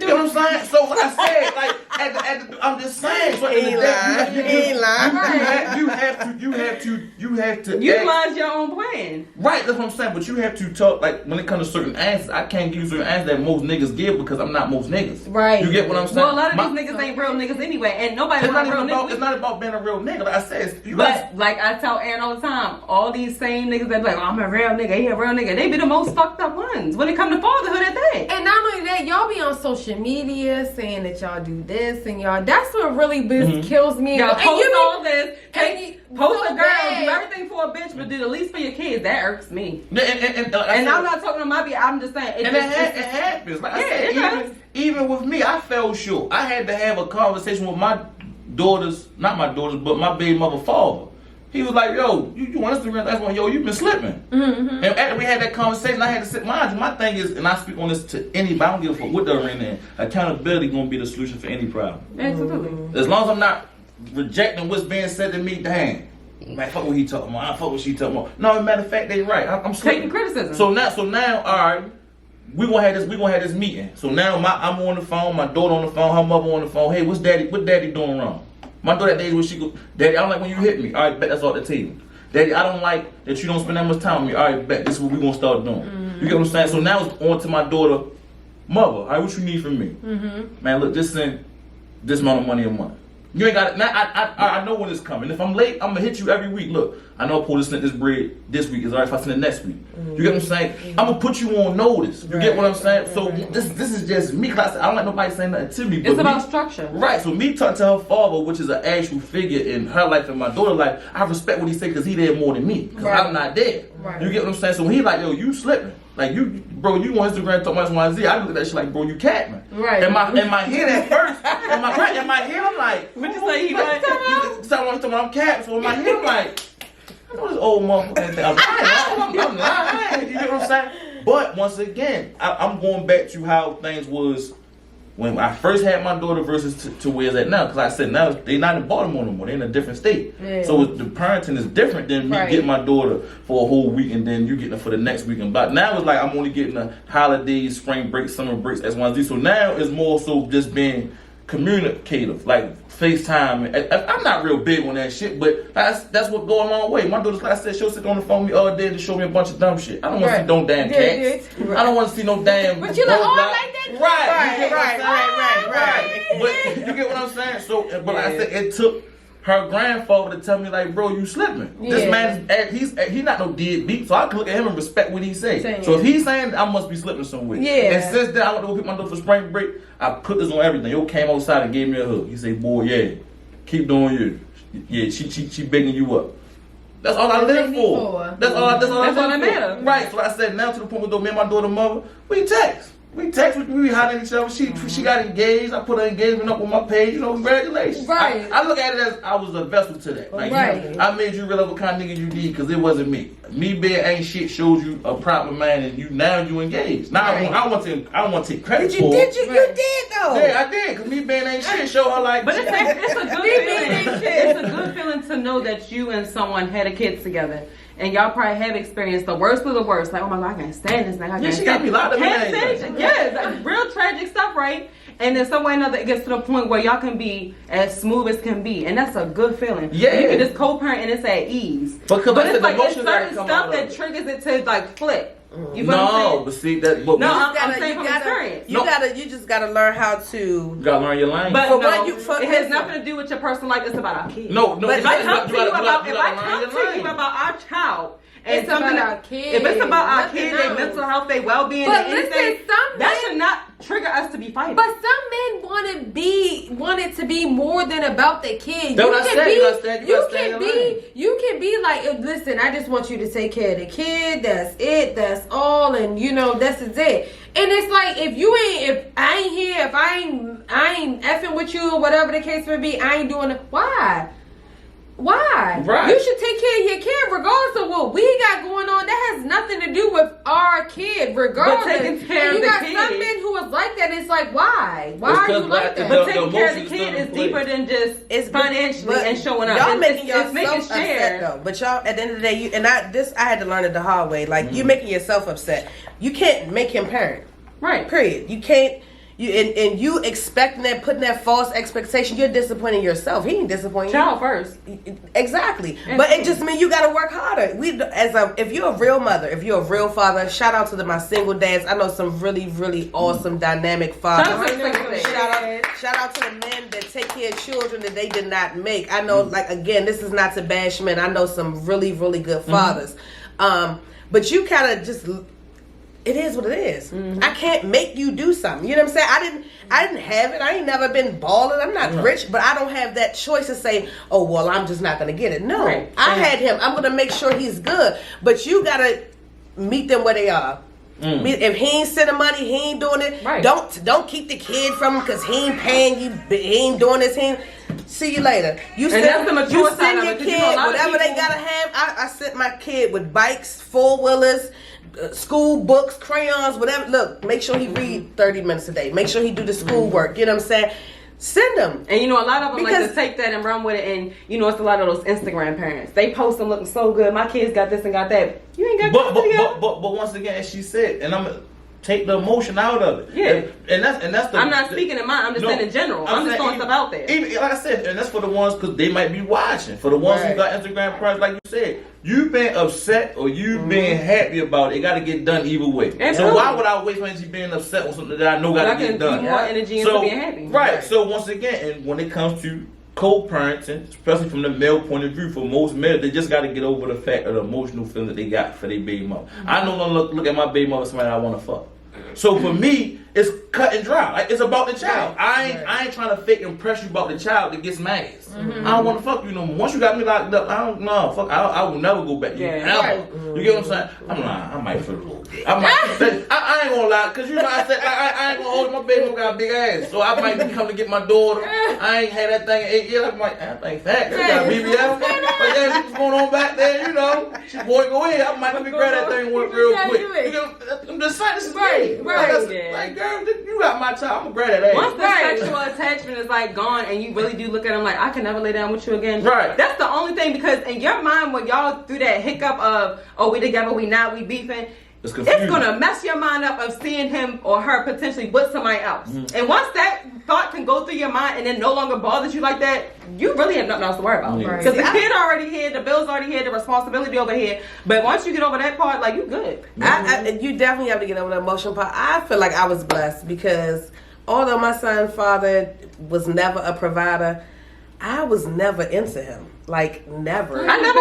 You know what I'm saying? So like I said, like I'm just saying. So at the end of the day, He ain't lying. you have to. Utilize your own plan. Right, that's what I'm saying. But you have to talk like when it comes to certain answers. I can't give you certain answers that most niggas give because I'm not most niggas. Right. You get what I'm saying? Well, a lot of these niggas ain't real niggas anyway, and nobody It's not, wants a real even about, nigga. it's not about being a real nigga. Like I said, you guys. But like I tell Aaron all the time, all these same niggas that be like, oh, I'm a real nigga, he a real nigga, they be the most fucked up ones when it come to fatherhood at that. And not only that, y'all be on social media saying that y'all do this and y'all. That's what really kills me. Y'all And post you be- all this, post so a girl, bad. do everything for a bitch, but do the least for your kids. That irks me. And And I'm not talking to my be. I'm just saying. And it happens. Like I Yeah, said, it does. even with me, I fell short. I had to have a conversation with my daughters, not my daughters, but my baby mother father. He was like, yo, you want us to realize, well, yo, you've been slipping. And after we had that conversation, I had to sit, mind you, my thing is, and I speak on this to anybody, I don't give a fuck what they're in, accountability going to be the solution for any problem. Absolutely. As long as I'm not rejecting what's being said to me, dang, man, fuck what he talking about, I fuck what she talking about. No, matter of fact, they right. I'm Taking criticism. So now, all right, we gonna have this meeting. So now I'm on the phone, my daughter on the phone, her mother on the phone. Hey, what daddy doing wrong? My daughter that day when she go, Daddy, I don't like when you hit me. All right, bet, that's off the table. Daddy, I don't like that you don't spend that much time with me. All right, bet, this is what we gonna start doing. You get what I'm saying? So now it's on to my daughter, mother. All right, what you need from me? Man, look, just send this amount of money a month. You ain't got it. Now, I know when it's coming. If I'm late, I'm gonna hit you every week. Look, I know Paul just sent this bread this week. It's all right if I send it next week. You get what I'm saying? I'm gonna put you on notice. You get what I'm saying? So this is just me. Cause I don't like nobody saying nothing to me. It's about structure. Right. So me talking to her father, which is an actual figure in her life and my daughter's life, I respect what he said because he there more than me. Because I'm not there. Right. You get what I'm saying? So when he like, yo, you slipping. Like you on Instagram talking about XYZ, I look at that shit like, bro, you cat man. Right. In my head at first, in my head I'm like, What you say? He what? I'm cat. So in my head I'm like, I know this old motherfucker thing. I'm lying. You get what I'm saying? But once again, I'm going back to how things was when I first had my daughter versus to where it's at now. Because I said now they not in Baltimore no more. They in a different state. Yeah. So the parenting is different than me getting my daughter for a whole week and then you getting her for the next week. And but now it's like I'm only getting the holidays, spring breaks, summer breaks, X1Z. So now it's more so just being communicative, like FaceTime. I'm not real big on that shit, but that's what go a long way. My daughter's like I said, she'll sit on the phone with me all day to show me a bunch of dumb shit. I don't want to see no damn cats. I don't want to see no damn. But you like, oh, I like that. Right. But you get what I'm saying? So, but like I said, it took her grandfather to tell me like, bro, you slipping. Yeah. This man, he's not no deadbeat, so I can look at him and respect what he say. So if he's saying I must be slipping somewhere. Yeah. And since then I went to go pick my daughter for spring break, I put this on everything. Yo came outside and gave me a hug. He said, boy, yeah, keep doing you. Yeah, she bigging you up. That's all I live for. That's all I live for. Right. So like I said, now to the point where me and my daughter mother, we text. We holler at each other. She got engaged. I put her engagement up on my page. You know, congratulations. Right. I look at it as I was a vessel to that. Like, right. You know, I made you realize what kind of nigga you need because it wasn't me. Me being ain't shit shows you a proper man, and you engaged. Now right. I want to take credit for it. You did though. Yeah, I did. Cause me being ain't shit show her like. But it's a good feeling. It's a good feeling to know that you and someone had a kid together. And y'all probably have experienced the worst of the worst. Like, oh my God, I can't stand this thing. She got me locked up. Yes, like real tragic stuff, right? And then some way or another, it gets to the point where y'all can be as smooth as can be. And that's a good feeling. Yeah. You can just co-parent and it's at ease. But it's like it's certain stuff that triggers it to like flip. You but see that. But I'm saying from experience. You just gotta learn how to. You gotta learn your language. But it has nothing to do with your personal life. It's about our kids. No. But if I come to you about our child. It's about our kids. If it's about our kids, their mental health, their well-being, and anything, that should not trigger us to be fighting. But some men want it to be more than about the kid. You can be like, listen, I just want you to take care of the kid. That's it. That's all. And this is it. And it's like if I ain't here, if I ain't effing with you or whatever the case may be, I ain't doing it. Why? Right. You should take care of your kid regardless of what we got going on. That has nothing to do with our kid, regardless. But taking care of the kid. You got some men who is like that. It's like, why? Why are you like that? But taking care of the kid is deeper than just financially and showing up. Y'all making yourself upset though. But y'all, at the end of the day, I had to learn it the hard way. Like you making yourself upset. You can't make him parent. Right. Period. You can't. You expecting that, putting that false expectation, you're disappointing yourself. He ain't disappointing child first. Exactly. But it just means you got to work harder. If you're a real mother, if you're a real father, shout out to my single dads. I know some really, really awesome, dynamic fathers. Shout out to the men that take care of children that they did not make. I know, again, this is not to bash men. I know some really, really good fathers. But you kind of just... It is what it is. Mm-hmm. I can't make you do something. You know what I'm saying? I didn't have it. I ain't never been balling. I'm not rich, but I don't have that choice to say, oh, well, I'm just not going to get it. No. Right. I had him. I'm going to make sure he's good. But you got to meet them where they are. If he ain't sending money, he ain't doing it. Right. Don't keep the kid from him because he ain't paying you. He ain't doing this. See you later. You send your kid, whatever they got to have. I sent my kid with bikes, 4-wheelers, school books, crayons, whatever. Look, make sure he read 30 minutes a day. Make sure he do the school work. You know what I'm saying? Send them. And a lot of them like to take that and run with it. And it's a lot of those Instagram parents. They post them looking so good. My kids got this and got that. You ain't got that. But once again, as she said, and take the emotion out of it. Yeah. And that's the. I'm not speaking in mine. I'm just saying in general. I'm just throwing stuff out there. Even like I said, and that's for the ones because they might be watching. For the ones who got Instagram friends, like you said, you been upset or you been happy about it. It got to get done either way. Absolutely. So why would I waste my energy being upset with something that I know got to get done? More energy into being happy. Right. So once again, and when it comes to co-parenting, especially from the male point of view, for most males, they just got to get over the fact of the emotional feeling that they got for their baby mother. I no longer look at my baby mother as somebody I want to fuck. So for me, it's cut and dry. Like, it's about the child. I ain't trying to fake impress you about the child that gets mad. I don't want to fuck you no more. Once you got me locked up, I will never go back. You get what I'm saying? I'm lying. I might feel a little bit. I ain't gonna lie, cause you know I said I ain't gonna hold my baby. Got a big ass, so I might come to get my daughter. I ain't had that thing in 8 years. I'm like, that thing fat. I got BBL. But yeah, what's going on back there? You know, she boy go ahead. I might let me grab that thing real quick. I'm just saying, this is right. Like, girl, you got my child. I'm gonna grab that ass. Once the sexual attachment is like gone, and you really do look at him like, I can never lay down with you again. Right. That's the only thing, because in your mind, when y'all through that hiccup of, oh, we together, we not, we beefing, it's gonna mess your mind up of seeing him or her potentially with somebody else. And once that thought can go through your mind and then no longer bothers you like that, you really have nothing else to worry about. Because the kid already here, the bill's already here, the responsibility over here. But once you get over that part, like, you good. You definitely have to get over the emotional part. I feel like I was blessed because although my son's father was never a provider, I was never into him. Like, never. I never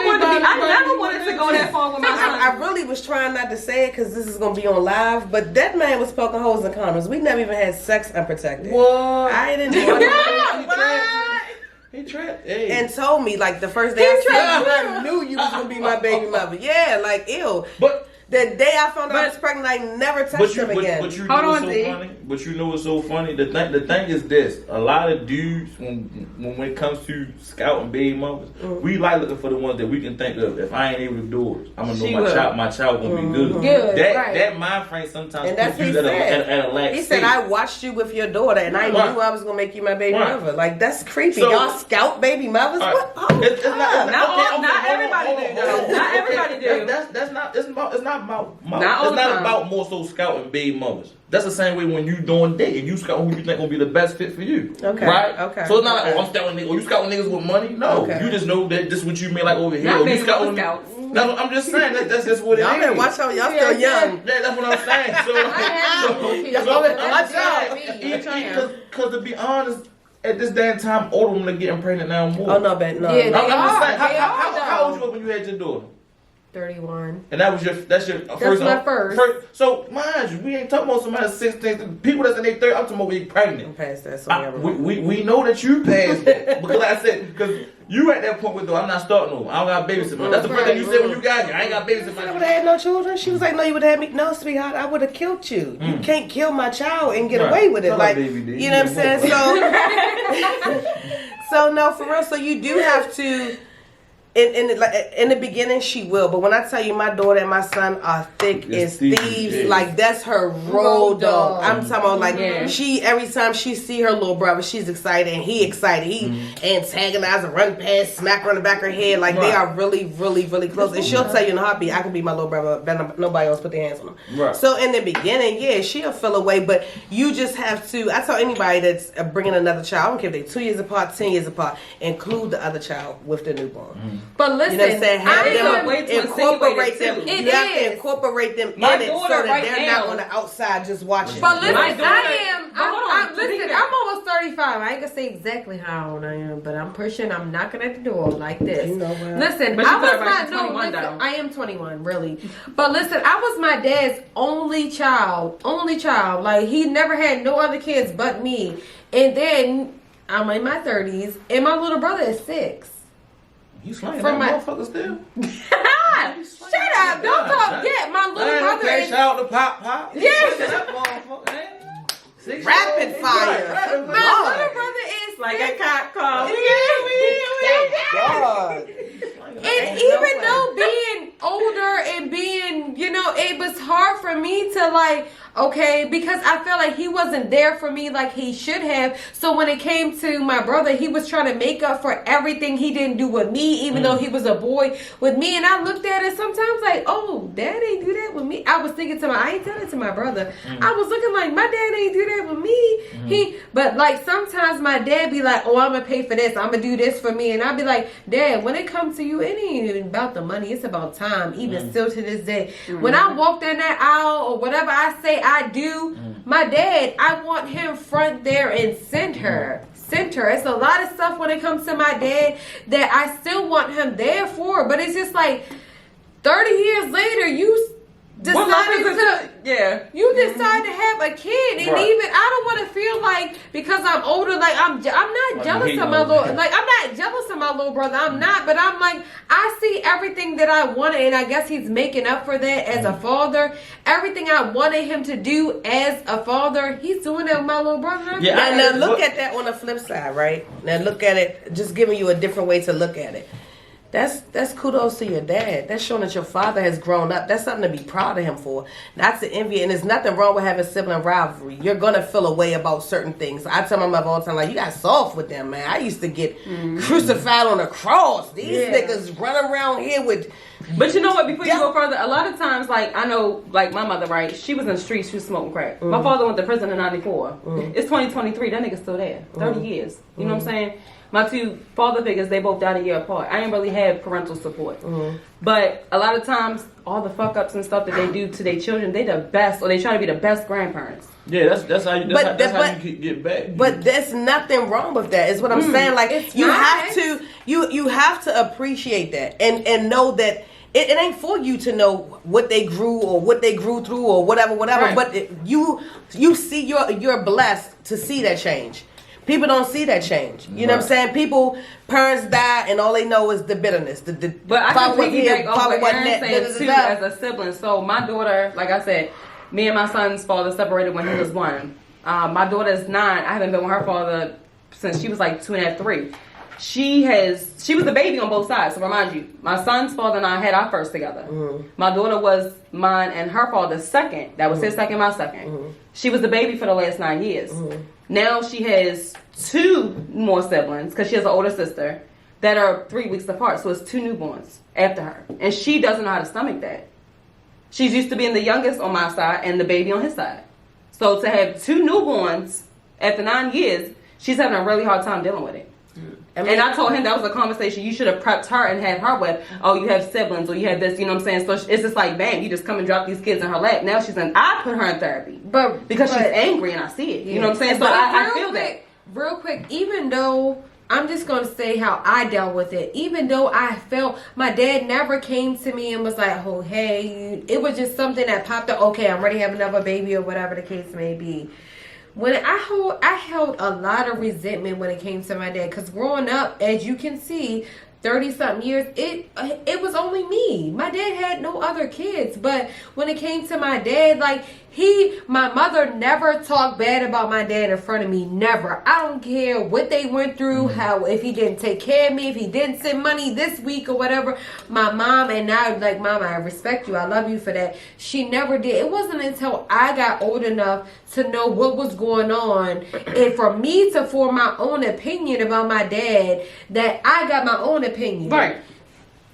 wanted to go that far with my son. I really was trying not to say it because this is going to be on live, but that man was poking holes in condoms. We never even had sex unprotected. What? I didn't want to. He tried. Hey. And told me, like, the first day I knew you was going to be my baby mother. Yeah, like, ew. But the day I found out I was pregnant, I never touched him again. But you know what's so funny? But you know what's so funny? The thing is this. A lot of dudes, when it comes to scouting baby mothers, we like looking for the ones that we can think of. If I ain't able to do it, I'm going to know my child going to be good. That mind frame sometimes puts you at a lack. He said, I watched you with your daughter, and I knew I was going to make you my baby mother. Like, that's creepy. So, y'all scout baby mothers? What? It's not everybody do, though. Not everybody do. It's not about more so scouting baby mothers. That's the same way when you doing dating. You scout who you think gonna be the best fit for you. Okay. Right? Okay. So it's not like, I'm scouting niggas, or you scouting niggas with money. No. You just know that this is what you may like over here. You scouting. I'm just saying that's just what it is. Y'all better watch out. Y'all still young. Yeah, that's what I'm saying. Because to be honest, at this damn time, older women are getting pregnant now more. Oh no, bet no. Yeah, I'm just saying. How old you were when you had your daughter? 31. And that's your first. My first. So mind you, we ain't talking about somebody 16. People that's in their 30, I'm talking about when you pregnant. I'm past that. So we know that you passed that. Because like I said, because you at that point with I'm not starting over. I don't got babysitter. That's the first thing you said when you got here. I ain't got babysitter. I would have had no children. She was like, no, you would have had me. No, sweetheart, I would have killed you. You can't kill my child and get away with it. Like, you know what I'm saying? So no, for real. So you do have to. In the beginning, she will, but when I tell you, my daughter and my son are thick as thieves. Yeah. Like, that's her road dog. I'm talking about, like, she, every time she see her little brother, she's excited, and he excited. He antagonize and run past, smack her on the back of her head. Like, they are really, really, really close. And she'll tell you in a heartbeat, I can be my little brother, but nobody else put their hands on him. Right. So in the beginning, she'll feel away, but you just have to, I tell anybody that's bringing another child, I don't care if they're 2 years apart, 10 years apart, include the other child with the newborn. But listen, you know what I'm saying? Incorporate them. You have to incorporate them in it so that they're not on the outside just watching. But listen, I'm almost 35. I ain't gonna say exactly how old I am, but I'm pushing. I'm knocking at the door like this. You know what? Listen, but I am 21, really. But listen, I was my dad's only child. Like, he never had no other kids but me. And then I'm in my 30s, and my little brother is 6. You slanging that motherfucker still? Shut up! Don't talk yet. My little brother is... Shout out to Pop. Yes. Rapid fire. My little brother is like a cop car. And even though being older and being, it was hard for me to, like, okay, because I felt like he wasn't there for me like he should have. So when it came to my brother, he was trying to make up for everything he didn't do with me, even though he was a boy with me. And I looked at it sometimes like, oh, dad ain't do that with me. I was thinking I ain't tell it to my brother. I was looking like, my dad ain't do that with me. But like sometimes my dad be like, oh, I'm gonna pay for this, I'm gonna do this for me, and I'll be like, Dad, when it comes to you, it ain't even about the money, it's about time. Even still to this day, when I walk down that aisle or whatever I say I do, my dad, I want him front there and center. It's a lot of stuff when it comes to my dad that I still want him there for, but it's just like 30 years later, you decided to have a kid, and even I don't want to feel like because I'm older, like I'm not jealous of my little, like I'm not jealous of my little brother. I'm not, but I'm like I see everything that I wanted, and I guess he's making up for that as a father. Everything I wanted him to do as a father, he's doing that with my little brother. Yeah, now look at that on the flip side, right? Now look at it, just giving you a different way to look at it. That's kudos to your dad. That's showing that your father has grown up. That's something to be proud of him for. Not to envy. And there's nothing wrong with having sibling rivalry. You're going to feel a way about certain things. I tell my mother all the time, like, you got soft with them, man. I used to get crucified on a cross. These niggas run around here with... But you know what? Before you go further, a lot of times, like, I know, like, my mother, right? She was in the streets. She was smoking crack. My father went to prison in 94. It's 2023. That nigga's still there. 30 years. You know what I'm saying? My two father figures, they both died a year apart. I didn't really have parental support. But a lot of times, all the fuck ups and stuff that they do to their children, they the best, or they try to be the best grandparents. Yeah, that's how you get back. But there's nothing wrong with that. Is what I'm saying. Like you have to appreciate that and know that it ain't for you to know what they grew or what they grew through or whatever. Right. But you see you're blessed to see that change. People don't see that change. You know what I'm saying? Parents die and all they know is the bitterness. But I can piggyback off what Aaron said too as a sibling. So my daughter, like I said, me and my son's father separated when he was 1. My daughter's 9. I haven't been with her father since she was like 2.5, 3. She was the baby on both sides. So remind you, my son's father and I had our first together. My daughter was mine and her father's second. That was his second, my second. She was the baby for the last 9 years. Now she has 2 more siblings because she has an older sister that are 3 weeks apart. So it's 2 newborns after her. And she doesn't know how to stomach that. She's used to being the youngest on my side and the baby on his side. So to have 2 newborns after 9 years, she's having a really hard time dealing with it. And I told him that was a conversation you should have prepped her and had her with. Oh, you have siblings or you have this, you know what I'm saying? So it's just like, bam, you just come and drop these kids in her lap. Now I put her in therapy. Because she's angry and I see it. You know what I'm saying? So I feel that. Real quick, even though, I'm just going to say how I dealt with it. Even though I felt, my dad never came to me and was like, oh, hey, it was just something that popped up. Okay, I'm ready to have another baby or whatever the case may be. When I held a lot of resentment when it came to my dad, because growing up, as you can see, 30-something years, it was only me. My dad had no other kids. But when it came to my dad, like, my mother never talked bad about my dad in front of me. Never. I don't care what they went through, how, if he didn't take care of me, if he didn't send money this week or whatever. My mom, and I like, Mama, I respect you. I love you for that. She never did. It wasn't until I got old enough to know what was going on, and for me to form my own opinion about my dad, that I got my own opinion. Right.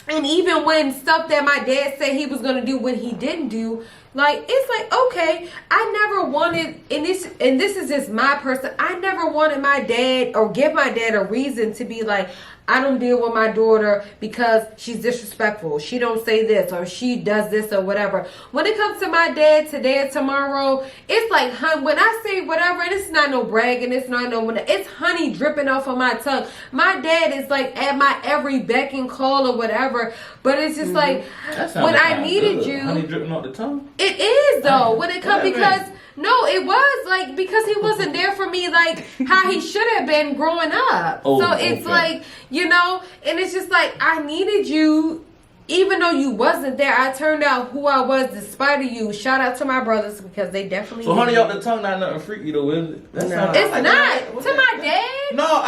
And even when stuff that my dad said he was going to do when he didn't do, like, it's like, okay, I never wanted, and this is just my person, I never wanted my dad or give my dad a reason to be like, I don't deal with my daughter because she's disrespectful. She don't say this or she does this or whatever. When it comes to my dad today or tomorrow, it's like, when I say whatever, and it's not no bragging, it's not no, it's honey dripping off of my tongue. My dad is like at my every beck and call or whatever, but it's just like, when I needed you. Honey dripping off the tongue? It is though, when it comes, because no, it was like, because he wasn't there for me like how he should have been growing up. So it's like, you know, and it's just like, I needed you. Even though you wasn't there, I turned out who I was despite of you. Shout out to my brothers because they definitely. So honey off the tongue not nothing freaky though, is it? It's not to my dad. No,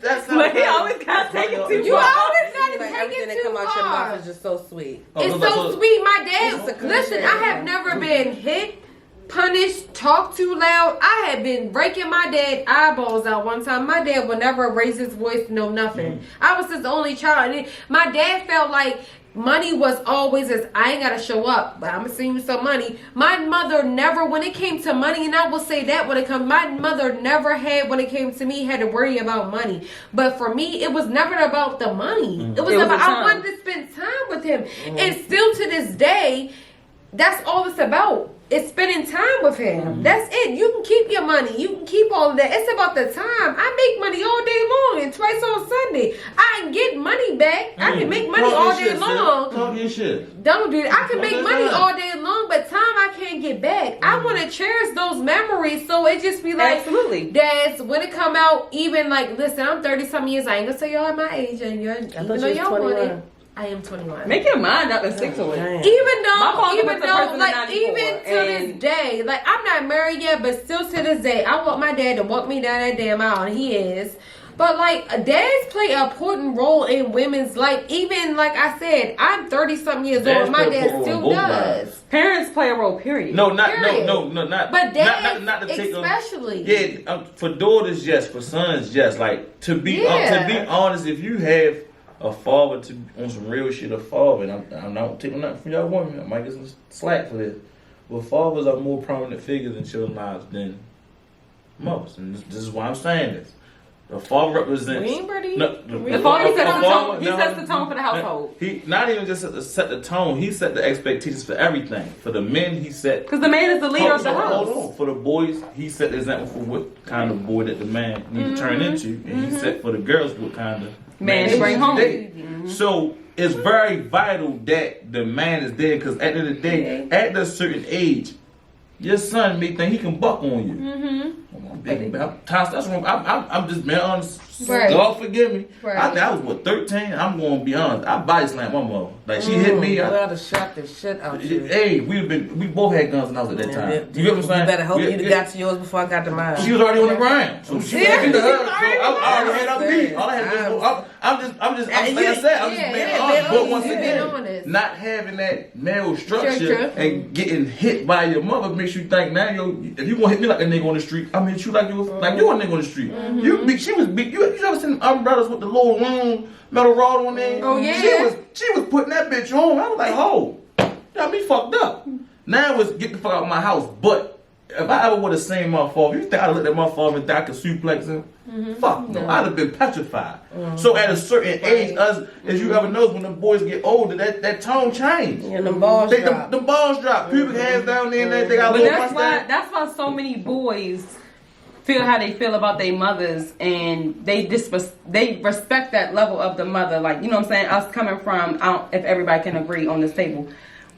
that's not. He always gotta take it too far. You always gotta Like take everything it that too come out your far. mouth is just so sweet. It's so sweet. My dad. Listen, I have never been hit. punished, talk too loud. I had been breaking my dad eyeballs out one time. My dad would never raise his voice, no nothing. I was his only child. And my dad felt like money was always as I ain't gotta show up, but I'm gonna send you some money. My mother never, when it came to money, and I will say that when it comes, my mother never had, when it came to me, had to worry about money. But for me, it was never about the money. It was about, I wanted to spend time with him. And still to this day, that's all it's about. It's spending time with him. That's it. You can keep your money. You can keep all of that. It's about the time. I make money all day long and twice on Sunday. I can get money back. I can make money all day long. Talk your shit. Don't do that. I can make money all day long, but time I can't get back. I want to cherish those memories, so it just be like, absolutely. That's when it come out. Even like, listen, I'm 30-something years. I ain't gonna tell y'all my age, and even though y'all want it. I am 21. Make your mind up and stick to it. Even went to though, prison like, in 94, even to this day, like, I'm not married yet, but still to this day, I want my dad to walk me down that damn aisle, and he is. But, like, dads play an important role in women's life. Even, like I said, I'm 30-something years old. My dad still does. Parents play a role, period. No, not But dads, not to take especially. Yeah, for daughters, yes. For sons, yes. Like, to be honest, if you have a father to on some real shit, a father, and I'm not taking nothing from y'all women. I might get some slack for this, but fathers are more prominent figures in children's lives than mothers, and this is why I'm saying this. The father represents. The father sets the tone for the household. He not even just set the tone. He set the expectations for everything. For the men, he set, because the man is the leader of the house. For the boys, he set the example for what kind of boy that the man needs to turn into, and he set for the girls what kind of man to bring home. So it's very vital that the man is there, because at the end of the day, at a certain age, your son may think he can buck on you. I'm just being honest. Right. God forgive me. Right. I think I was 13. I'm gonna be honest. I body slammed my mother. Like she hit me. I would have shot the shit out you. Hey, we both had guns when I was at that time. You get what I'm saying? You better hope you got to yours before I got to mine. She was already on the ground, so she was into her. So I already had her beat. All I had was I'm just like I said, I'm just being honest. But once again, not having that male structure and getting hit by your mother makes you think now, if you gonna hit me like a nigga on the street, I'm gonna hit you like you a nigga on the street. She was beat. You ever seen umbrellas with the little long metal rod on there? Oh yeah. She was putting that bitch on. I was like, oh, got me fucked up. Now it's get the fuck out of my house. But if I ever would have seen my father, you think I'd have looked at my father and think I could suplex him? Fuck no. I'd have been petrified. So at a certain age, as you ever know, when the boys get older, that tone change. Yeah, the balls drop. The balls drop. Pubic hairs down there, and they got a but little mustache. that's why so many boys feel how they feel about their mothers, and they respect that level of the mother. Like, you know what I'm saying? Us coming from, if everybody can agree on this table,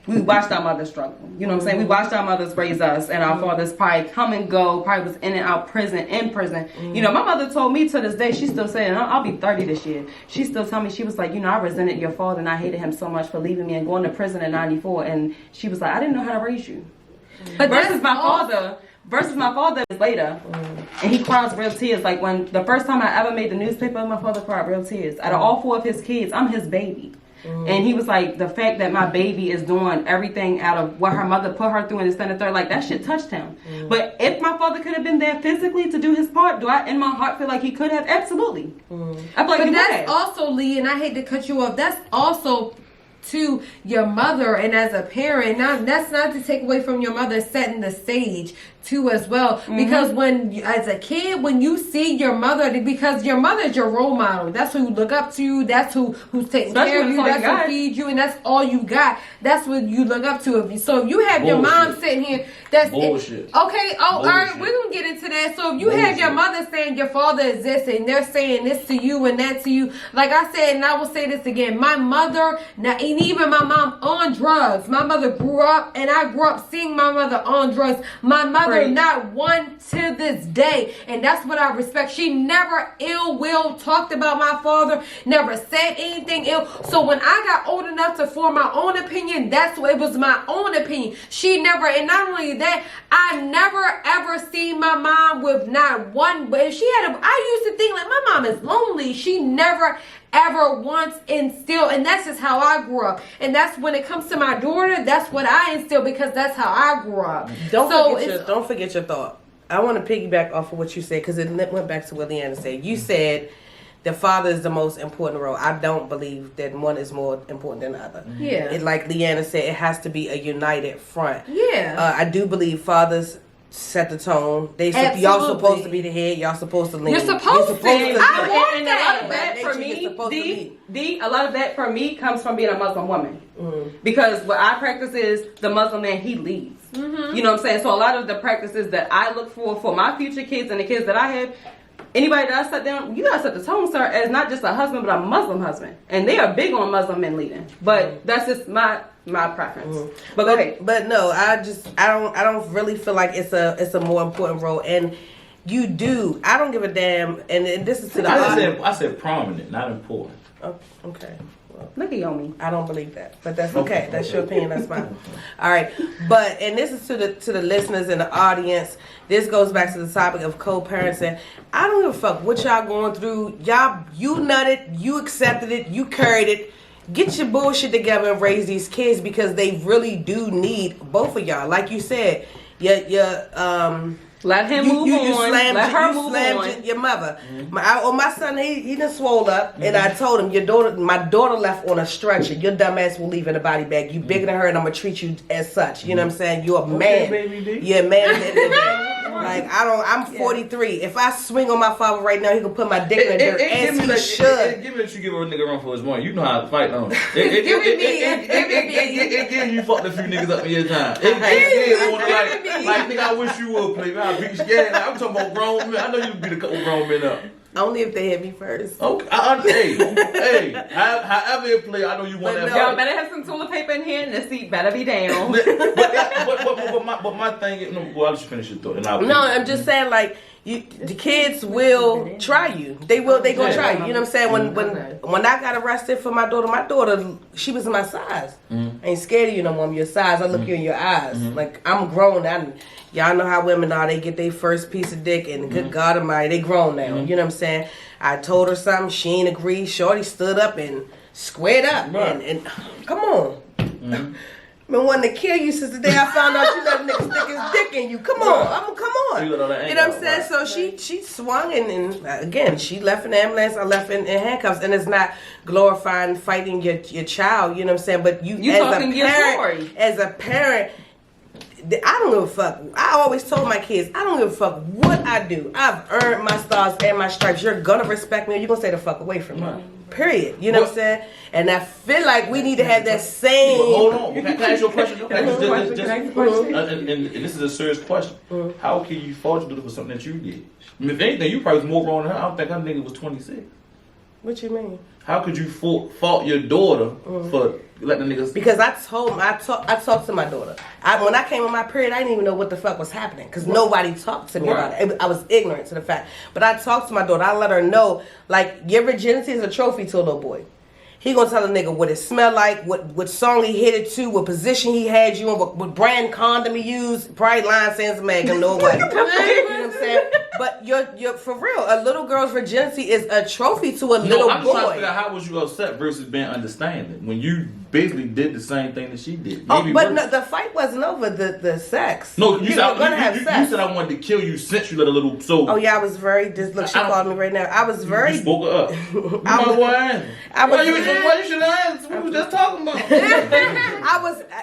we watched our mothers struggle. You know what I'm saying? We watched our mothers raise us, and our fathers probably come and go, probably was in and out in prison. You know, my mother told me to this day, she's still saying, I'll be 30 this year. She still telling me, she was like, I resented your father, and I hated him so much for leaving me and going to prison in 94. And she was like, I didn't know how to raise you. But versus my father is later, and he cries real tears. Like when the first time I ever made the newspaper, my father cried real tears. Out of all 4 of his kids, I'm his baby. And he was like, the fact that my baby is doing everything out of what her mother put her through in the standard third, like that shit touched him. But if my father could have been there physically to do his part, do I in my heart feel like he could have? Absolutely. I feel like but that's also, Lee, and I hate to cut you off, that's also to your mother, and as a parent, now that's not to take away from your mother setting the stage too as well, because when as a kid, when you see your mother, because your mother is your role model, that's who you look up to, that's who's taking care of you, that's who feeds you, and that's all you got, that's what you look up to. So if you have your mom sitting here, that's bullshit. Okay, all right, we're gonna get into that. So if you have your mother saying your father is this, and they're saying this to you and that to you, like I said, and I will say this again, my mother, and even my mom on drugs. My mother grew up, and I grew up seeing my mother on drugs. My mother not one to this day, and that's what I respect. She never ill will talked about my father, never said anything ill. So when I got old enough to form my own opinion, that's what it was, my own opinion. She never, and not only that, I never ever seen my mom with not one, but if she had I used to think like my mom is lonely. She never ever once instill, and that's just how I grew up. And that's when it comes to my daughter, that's what I instill because that's how I grew up. Don't forget your thought. I want to piggyback off of what you said because it went back to what Leanna said. You said the father is the most important role. I don't believe that one is more important than the other. Yeah. It, like Leanna said, it has to be a united front. Yeah. I do believe fathers set the tone. Absolutely. Y'all supposed to be the head. Y'all supposed to lead. You're supposed to. I want and that. a lot of that for me, me, a lot of that for me comes from being a Muslim woman. Because what I practice is the Muslim man, he leads. You know what I'm saying? So a lot of the practices that I look for my future kids and the kids that I have, anybody that I set down, you gotta set the tone, sir, as not just a husband, but a Muslim husband. And they are big on Muslim men leading. But that's just my preference. But go ahead. But no, I don't really feel like it's a more important role. And you do. I don't give a damn. And this is to the I said prominent, not important. Oh, okay. Well, Look at Yomi. I don't believe that, but that's okay. That's your opinion. That's fine. All right, but and this is to the listeners and the audience. This goes back to the topic of co-parenting. I don't give a fuck what y'all going through. Y'all, you nutted, you accepted it, you carried it. Get your bullshit together and raise these kids because they really do need both of y'all. Like you said, let him move on. Let her move on. Your mother. My son, he done swole up, and I told him, my daughter left on a stretcher. Your dumb ass will leave in a body bag. You bigger than her, and I'm gonna treat you as such. You know what I'm saying? You're a man. Baby D. You're a man. Like I'm 43. If I swing on my father right now, he can put my dick in the dirt as he should. Give me that you give a nigga run for his money. You know how to fight on. Give you fucked a few niggas up in your time. Like nigga, I wish you would play. I beat you. Yeah, I'm talking about grown men. I know you beat a couple grown men up. Only if they hit me first. Okay, hey, however it play, I know you want that. Y'all better have some toilet paper in here, and the seat better be down. but my thing is, well, I'll just finish your thought. And I'm just saying, like, the kids will try you. They gonna try you. You know what I'm saying? When I got arrested for my daughter, she was my size. I ain't scared of you no more. I'm your size. I look you in your eyes. Like, I'm grown. Y'all know how women are. They get their first piece of dick, and good God Almighty, they grown now. You know what I'm saying? I told her something. She ain't agree. Shorty stood up and squared up. Right. And come on. I've been wanting to kill you since the day I found out you let a nigga stick his dick in you. Come on. Come on. You know what I'm saying? So she swung and again, she left in the ambulance. I left in handcuffs. And it's not glorifying fighting your child. You know what I'm saying? But you as a parent, I don't give a fuck. I always told my kids, I don't give a fuck what I do. I've earned my stars and my stripes. You're gonna respect me or you're gonna stay the fuck away from me. Period. You know what I'm saying? And I feel like we need to have that same. Hold on. Can I ask you a question? And this is a serious question. How can you fault your daughter for something that you did? I mean, if anything, you probably was more wrong than her. I don't think her nigga was 26. What you mean? How could you fault your daughter for letting the niggas? Because I talked to my daughter. When I came on my period, I didn't even know what the fuck was happening because nobody talked to me about it. I was ignorant to the fact. But I talked to my daughter. I let her know, like, your virginity is a trophy to a little boy. He gonna tell a nigga what it smelled like, what song he hit it to, what position he had you in, what brand condom he used. Probably lying saying some mag him no way. You know what I'm saying? But you're for real. A little girl's virginity is a trophy to a little boy. I'm just trying to figure out how was you upset versus being understanding when you basically did the same thing that she did. Maybe but no, the fight wasn't over the sex. No, you said I wanted to kill you since you let a little soul. Oh yeah, I was very. Look, she called me right now. I was very. You spoke her up. Why you should ask? We were just talking about.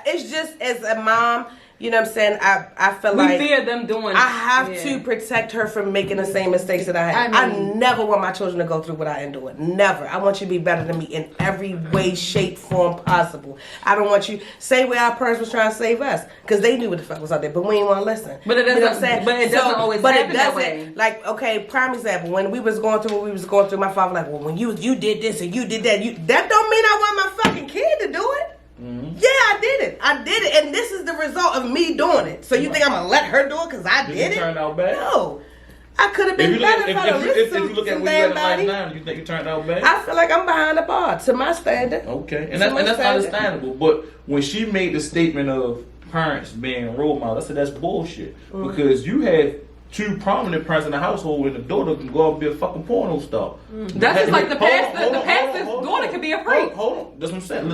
It's just as a mom. You know what I'm saying? I feel like we fear them doing. I have to protect her from making the same mistakes that I had. I never want my children to go through what I endured. Never. I want you to be better than me in every way, shape, form possible. I don't want you same way our parents was trying to save us because they knew what the fuck was out there, but we didn't want to listen. But it doesn't. You know what I'm saying? But it doesn't always happen that way. Like, okay, prime example. When we was going through what we was going through, my father like, well, when you did this and you did that, that don't mean I want my fucking kid to do it. Yeah, I did it, and this is the result of me doing it. So you think I'm gonna let her do it because I did it? Did you turn out bad? No, I could have been better if you look at where you at in life now, you think you turned out bad? I feel like I'm behind the bar to my standard. Okay, and that's understandable. But when she made the statement of parents being role models, I said that's bullshit because you have two prominent parents in the household, and the daughter can go out and be a fucking porno star. That's just like the pastor's daughter could be a freak. Hold on. That's what I'm saying.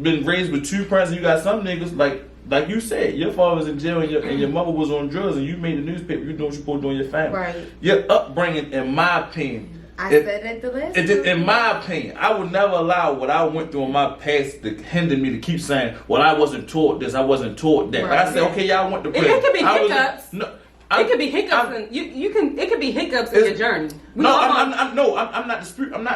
Been raised with two parents, and you got some niggas like you said, your father was in jail and your mother was on drugs, and you made the newspaper. You doing what you're supposed to do in your family. Right. Your upbringing, in my opinion. I said at the last. In my opinion, I would never allow what I went through in my past to hinder me to keep saying, well, I wasn't taught this, I wasn't taught that. Right. Like I said, okay, y'all went to prison. It could be hiccups. It could be hiccups, and you can. It could be hiccups in your journey. I'm not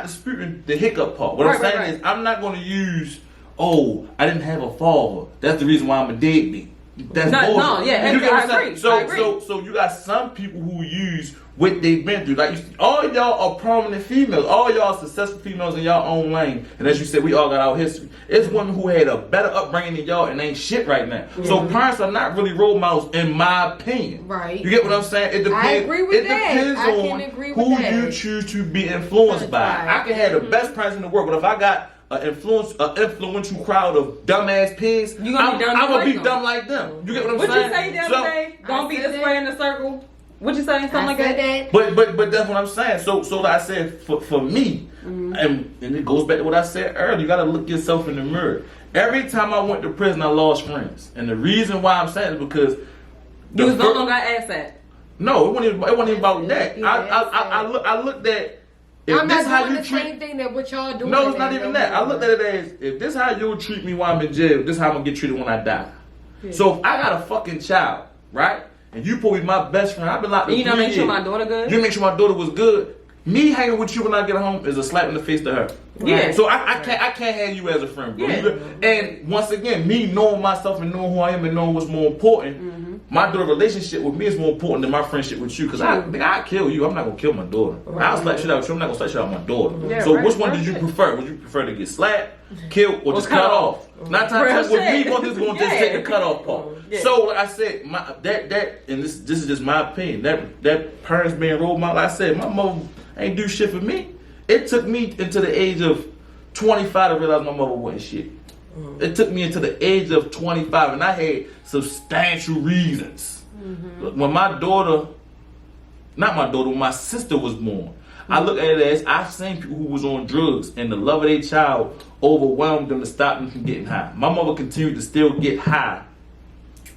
disputing the hiccup part. What I'm saying is, I'm not going to use. Oh, I didn't have a father. That's the reason why I'm a deadbeat. That's bullshit. No, yeah, you get what I I'm saying? agree. So you got some people who use what they've been through. Like all y'all are prominent females. All y'all are successful females in y'all own lane. And as you said, we all got our history. It's women who had a better upbringing than y'all and ain't shit right now. Mm-hmm. So parents are not really role models, in my opinion. Right. You get what I'm saying? It depends. I agree with that. Depends I on can agree with who that. you choose to be influenced by. I can have the best parents in the world, but if I got an influential crowd of dumbass pigs, I'm gonna be dumb like them. You get what I'm saying? What you say the other day? Don't be the square in the circle. What you say? Something like that? But that's what I'm saying. So like I said, for me, and it goes back to what I said earlier, you gotta look yourself in the mirror. Every time I went to prison, I lost friends. And the reason why I'm saying it is because you was no longer asset. No, it wasn't even about that. I looked at I'm not doing the same thing that what y'all doing. No, it's not even that. I looked at it as, if this how you'll treat me while I'm in jail, this how I'm gonna get treated when I die. Yeah. So if I got a fucking child, right, and you probably my best friend, I've been locked up. You know, make sure my daughter good. You make sure my daughter was good. Me hanging with you when I get home is a slap in the face to her. Yeah. So I can't have you as a friend, bro. Yeah. And once again, me knowing myself and knowing who I am and knowing what's more important, my daughter relationship with me is more important than my friendship with you. Because I kill you. I'm not gonna kill my daughter. Right. I'll slap shit out with you. I'm not gonna slap shit out my daughter. Yeah, so which one did you prefer? Would you prefer to get slapped, killed, or just cut off? Not time to with me. One is gonna just take the cut off part. Yeah. So like I said, and this is just my opinion. That parents being role model. Like I said, my mother ain't do shit for me. It took me into the age of 25 to realize my mother wasn't shit. It took me into the age of 25, and I had substantial reasons. When my sister was born, I look at it as, I've seen people who was on drugs, and the love of their child overwhelmed them to stop them from getting high. My mother continued to still get high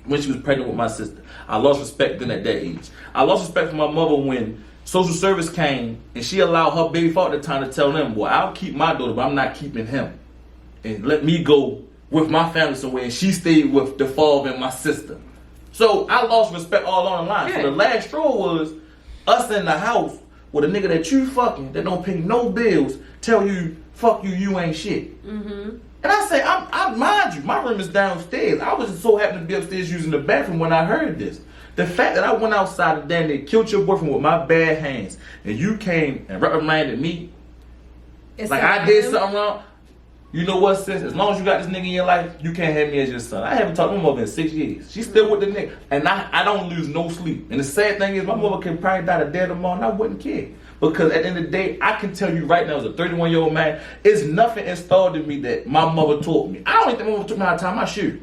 when she was pregnant with my sister. I lost respect then at that age. I lost respect for my mother when social service came and she allowed her baby father at the time to tell them, well, I'll keep my daughter, but I'm not keeping him. And let me go with my family somewhere. And she stayed with the father and my sister. So I lost respect all on the line. Yeah. So the last straw was us in the house with a nigga that you fucking, that don't pay no bills, tell you, fuck you, you ain't shit. And I say, I mind you, my room is downstairs. I was so happy to be upstairs using the bathroom when I heard this. The fact that I went outside and damn near killed your boyfriend with my bad hands, and you came and reprimanded me, like I did something wrong. You know what, sis? As long as you got this nigga in your life, you can't have me as your son. I haven't talked to my mother in 6 years. She's still with the nigga. And I don't lose no sleep. And the sad thing is, my mother can probably die the day tomorrow, and I wouldn't care. Because at the end of the day, I can tell you right now, as a 31-year-old man, it's nothing installed in me that my mother taught me. I don't think my mother took me how to tie my shoe.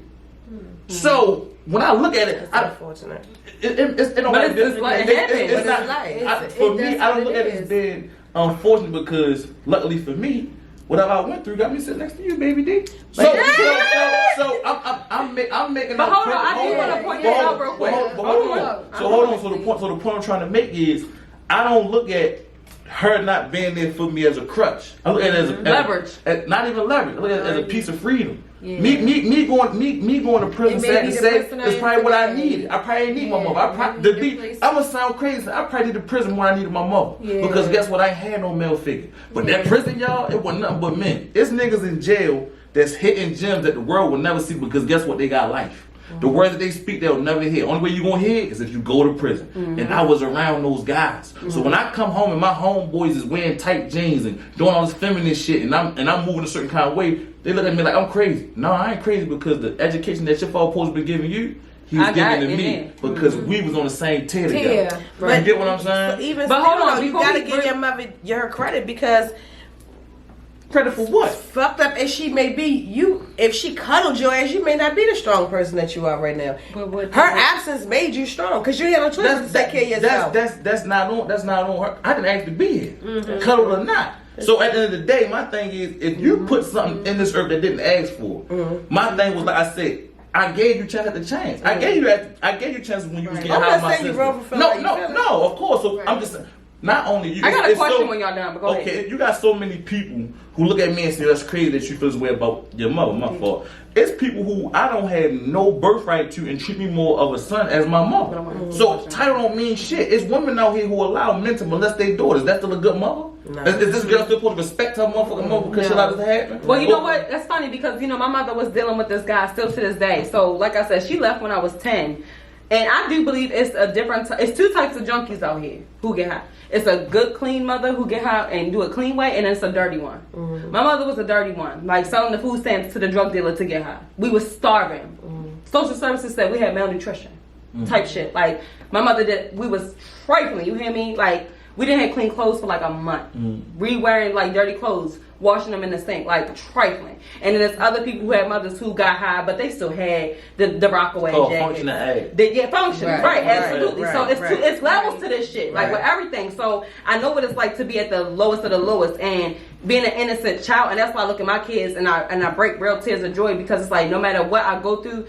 So, when I look at it, it's unfortunate. It don't but like it's like it's not. For me, I don't look at it as being unfortunate because, luckily for me, whatever I went through got me sitting next to you, baby D. So I'm making. But hold on, I do want to point that out real quick. Hold on. So the point I'm trying to make is, I don't look at her not being there for me as a crutch. I look at it as a leverage. Not even leverage. I look at it as a piece of freedom. Yeah. Me going to prison sad to say is probably what I needed. I probably need my mother. I'm gonna sound crazy. I probably need the prison when I needed my mother. Yeah. Because guess what? I ain't had no male figure. But that prison, y'all, it wasn't nothing but men. It's niggas in jail that's hitting gems that the world will never see because guess what? They got life. The words that they speak, they'll never hear. Only way you're going to hear is if you go to prison. And I was around those guys. So when I come home and my homeboys is wearing tight jeans and doing all this feminist shit and I'm moving a certain kind of way, they look at me like I'm crazy. No, I ain't crazy because the education that your father supposed to be giving you, he was giving to me because we was on the same tier together. Right. You get what I'm saying? But hold on, you got to give your mother her credit because Credit for what? Fucked up as she may be, if she cuddled your ass, you may not be the strong person that you are right now. Her absence made you strong because you had no choice to take care of yourself. That's not on her. I didn't actually be here, cuddled or not. So at the end of the day, my thing is, if you put something in this earth that didn't ask for, my thing was like I said, I gave you chance after chance. I gave you chances when you was getting high on my sister. No, of course. So I'm just saying, not only you. I got a question when y'all done, but go ahead. Okay, you got so many people who look at me and say that's crazy that you feel this way about your mother. My fault. It's people who I don't have no birthright to and treat me more of a son as my mother. So title don't mean shit. It's women out here who allow men to molest their daughters. That's still a good mother? No. Is this girl still supposed to respect her motherfucking mother because she allowed this to happen? Well, you know what? That's funny because, you know, my mother was dealing with this guy still to this day. So, like I said, she left when I was 10. And I do believe it's it's two types of junkies out here who get high. It's a good, clean mother who get high and do a clean way, and it's a dirty one. My mother was a dirty one, like selling the food stamps to the drug dealer to get high. We was starving. Social services said we had malnutrition type shit. Like, my mother we was trifling, you hear me? Like, we didn't have clean clothes for like a month. Re-wearing like dirty clothes, washing them in the sink, like trifling. And then there's other people who had mothers who got high, but they still had the Rockaway jackets. Function, right, absolutely. So it's levels to this shit, like with everything. So I know what it's like to be at the lowest of the lowest and being an innocent child, and that's why I look at my kids and I break real tears of joy because it's like no matter what I go through,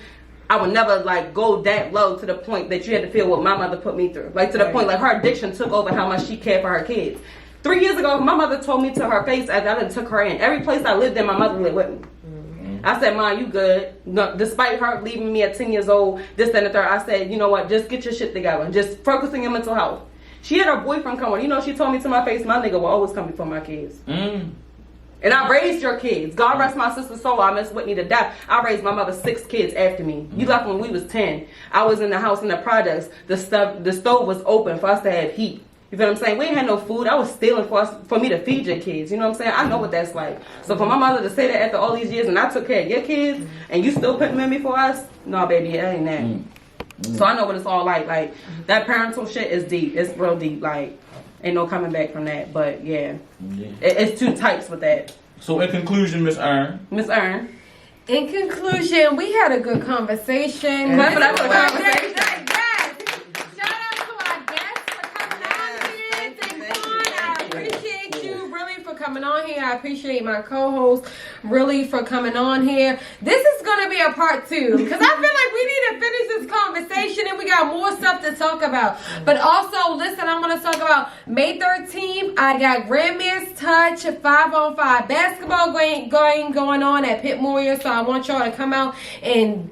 I would never like go that low to the point that you had to feel what my mother put me through. Like to the point like her addiction took over how much she cared for her kids. 3 years ago, my mother told me to her face after I done took her in. Every place I lived in, my mother lived with me. I said, Mom, you good. No, despite her leaving me at 10 years old, this, that, and the third, I said, you know what, just get your shit together. Just focus on your mental health. She had her boyfriend come on. You know, she told me to my face, my nigga will always come before my kids. And I raised your kids. God rest my sister's soul. I miss Whitney to death. I raised my mother 6 kids after me. You left when we was 10. I was in the house in the projects. The stove was open for us to have heat. You feel what I'm saying? We ain't had no food. I was stealing for me to feed your kids. You know what I'm saying? I know what that's like. So for my mother to say that after all these years and I took care of your kids and you still putting them in before us, no, baby, it ain't that. So I know what it's all like. Like, that parental shit is deep. It's real deep. Like, ain't no coming back from that. But, yeah. It's 2 types with that. So, in conclusion, Miss Earn. In conclusion, we had a good conversation. Clap it up for the conversation. Coming on here. I appreciate my co-host really for coming on here. This is going to be a part 2 because I feel like we need to finish this conversation and we got more stuff to talk about. But also, listen, I'm going to talk about May 13th. I got Grandman's Touch 5-on-5 basketball going on at Pitt Moyer. So I want y'all to come out and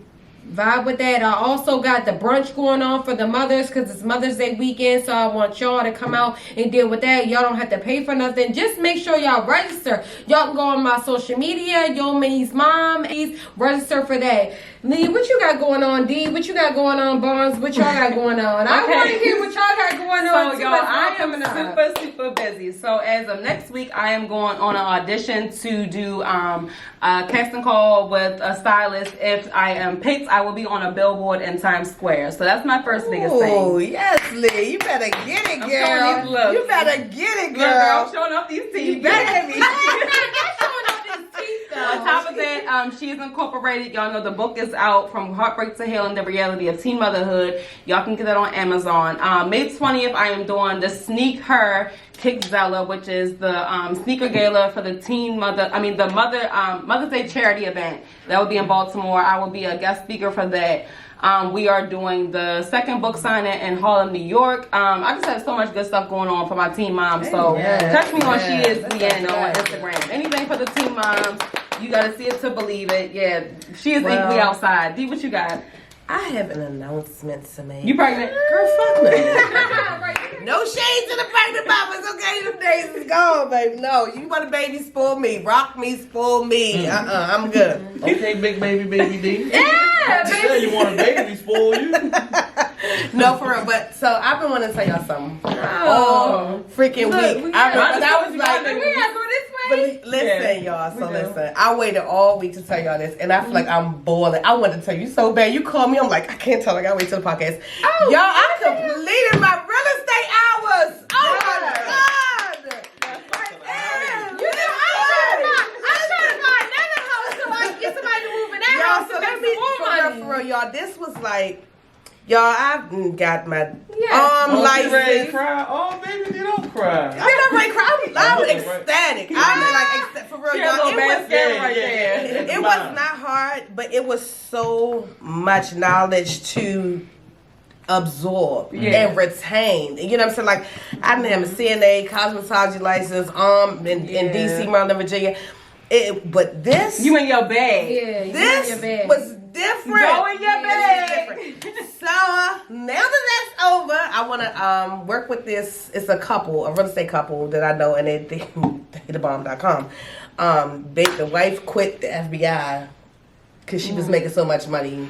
vibe with that. I also got the brunch going on for the mothers because it's Mother's Day weekend, so I want y'all to come out and deal with that. Y'all don't have to pay for nothing. Just make sure y'all register. Y'all can go on my social media, Yo Minnie's Mom. Please register for that. Lee, what you got going on? D, what you got going on? Barnes, what y'all got going on? I want to hear what y'all got going on. So, y'all, I am super busy. So, as of next week, I am going on an audition to do a casting call with a stylist. If I am picked, I will be on a billboard in Times Square. So, that's my first biggest thing. Oh, yes, Lee. You better get it, girl. You better get it, girl. I'm showing off these teeth. You better be. On top of that, she is incorporated. Y'all know the book is out, From Heartbreak to Healing, the Reality of Teen Motherhood. Y'all can get that on Amazon. May 20th, I am doing the Sneak Her Kickzella, which is the sneaker gala for the Mother's Day charity event. That will be in Baltimore. I will be a guest speaker for that. We are doing the second book signing in Harlem, New York. I just have so much good stuff going on for my teen moms. So catch me on She Is Leanne on Instagram. Anything for the teen moms. You gotta see it to believe it. Yeah, She Is Ink. We outside. D, what you got? I have an announcement to make. You pregnant? Girl, fuck no. No shade to the pregnant mamas, okay? Them days is gone, baby. No, you want a baby, spoil me. Rock me, spoil me. I'm good. Okay, big baby D. Yeah, baby. Yeah, you want a baby, spoil you. No, for real. But so I've been wanting to tell y'all something all freaking week. I was like, we gotta go this way. But listen, y'all. So listen, I waited all week to tell y'all this, and I feel like I'm boiling. I wanted to tell you so bad. You called me. I'm like, I can't tell. I gotta wait till the podcast. Oh, y'all, I completed my real estate hours. Oh my god! You know, y'all, so let me for real, y'all. This was like, y'all. I've got my license. Cry? Oh, baby, you don't cry. I mean, I'm ready to cry. I was ecstatic. I mean, like, for real, y'all. It was not hard, but it was so much knowledge to absorb and retain. You know what I'm saying? Like, I didn't have a CNA, cosmetology license, in DC, Maryland, Virginia. But this, you in your bag. Yeah, this in your bag. was different. Go in your bag. So now that that's over, I want to work with this. It's a couple, a real estate couple that I know, and they thebomb.com. The wife quit the FBI because she was making so much money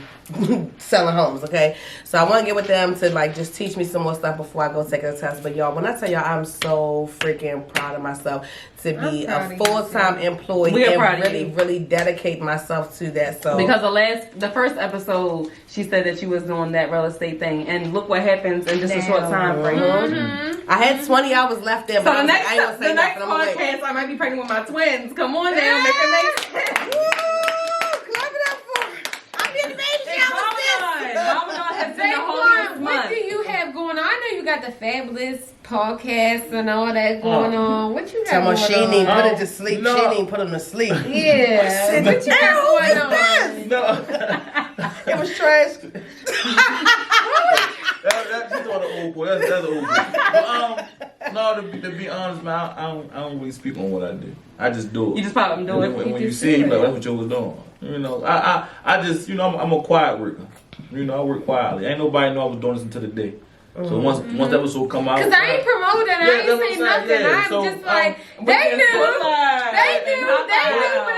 selling homes, okay? So I want to get with them to, like, just teach me some more stuff before I go take a test. But, y'all, when I tell y'all, I'm so freaking proud of myself to be a full-time employee and really dedicate myself to that. So because the first episode, she said that she was doing that real estate thing. And look what happens in just a short time frame. Mm-hmm. I had 20 hours left there, but so the next podcast, I might be pregnant with my twins. Come on now, make it make sense. What do you have going on? I know you got the fabulous podcast and all that going on. What you got going on? She didn't put him to sleep. No. She didn't put him to sleep. Yeah. What you got going on? No. It was trash. That's all the old boy. That's the old boy. But, no, to be honest, man, I don't really speak on what I do. I just do it. You just pop up and do it. When you see it, that's what you was doing. You know, I just, you know, I'm a quiet worker. You know, I work quietly. Ain't nobody know I was doing this until the day. So once that episode come out, because I ain't promoting, I ain't saying nothing. I'm just like they knew, but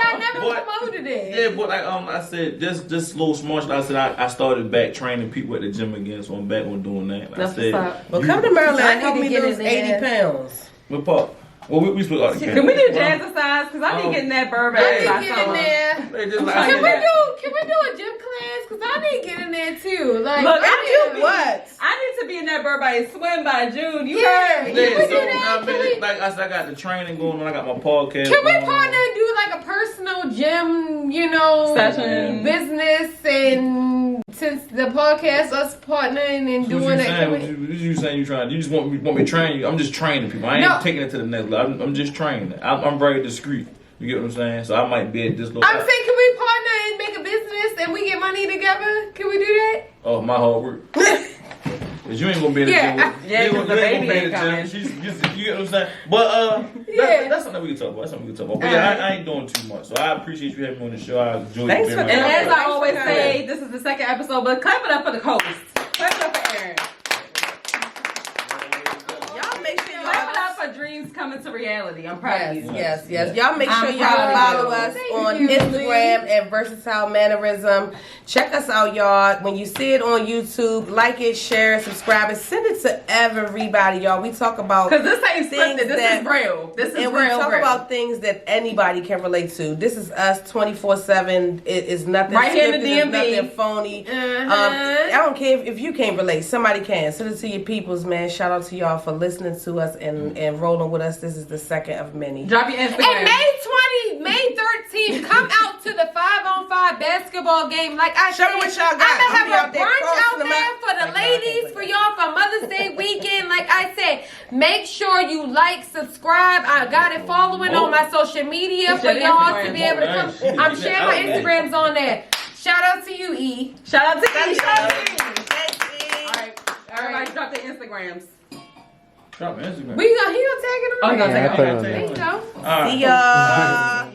I never promoted it. Yeah, but like I said, just little small shit. I said I started back training people at the gym again, so I'm back on doing that. That's I said, well, come to Maryland and help me lose 80 pounds. What part? Well, we split out the Can we do jazzercise? Because I need getting that Burbank. I need to get in there. Can we do a gym class? Because I need to get in there too. Like, look, I need to be in that Burbank swim by June. You Can heard? we do that? Like I said, I got the training going on. I got my podcast. Can we partner and do like a personal gym, session, business, and since the podcast us partnering and doing it? What you saying? You just want me to train you? I'm just training people. I ain't taking it to the next level. I'm just training. I'm very discreet. You get what I'm saying? So I might be at this little. I'm saying, can we partner and make a business and we get money together? Can we do that? Oh, my hard work. Cause you ain't gonna be in the gym. Because the baby ain't coming. You get what I'm saying? But that's something we can talk about. But yeah, I ain't doing too much. So I appreciate you having me on the show. I enjoy Thanks you. for And as I always say, this is the second episode, but clap it up for the host. Clap it up for Aaron. Y'all make sure Clap it up for dreams coming to reality. I'm proud of you. Yes. Y'all make sure I'm proud y'all of follow you. us Thank on you. Instagram at Versatile Mannerism. Check us out, y'all. When you see it on YouTube, like it, share, subscribe, and send it to everybody, y'all. We talk about Because this ain't things scripted. This is real. This is and real. we talk real. about things that anybody can relate to. This is us 24/7. It is nothing Right here in the scripted, it's DMV. nothing phony. I don't care if you can't relate. Somebody can. Send it to your peoples, man. Shout out to y'all for listening to us and rolling with us. This is the second of many. Drop your Instagram. And May 13th, come out to the 5-on-5 basketball game. Like I Show said, me what y'all got. I'm I'll be gonna have out a there brunch crossing out them there out. for the ladies, for y'all, for Mother's Day weekend. Like I said, make sure you like, subscribe. I got it following on my social media for y'all to be able to come. I'm sharing my Instagrams on there. Shout out to you, E. Shout out to you. Thanks, E. All right. Everybody drop their Instagrams. Drop my Instagram. He gonna tag it on Oh, he there. gonna take it. There you go. All right. See y'all.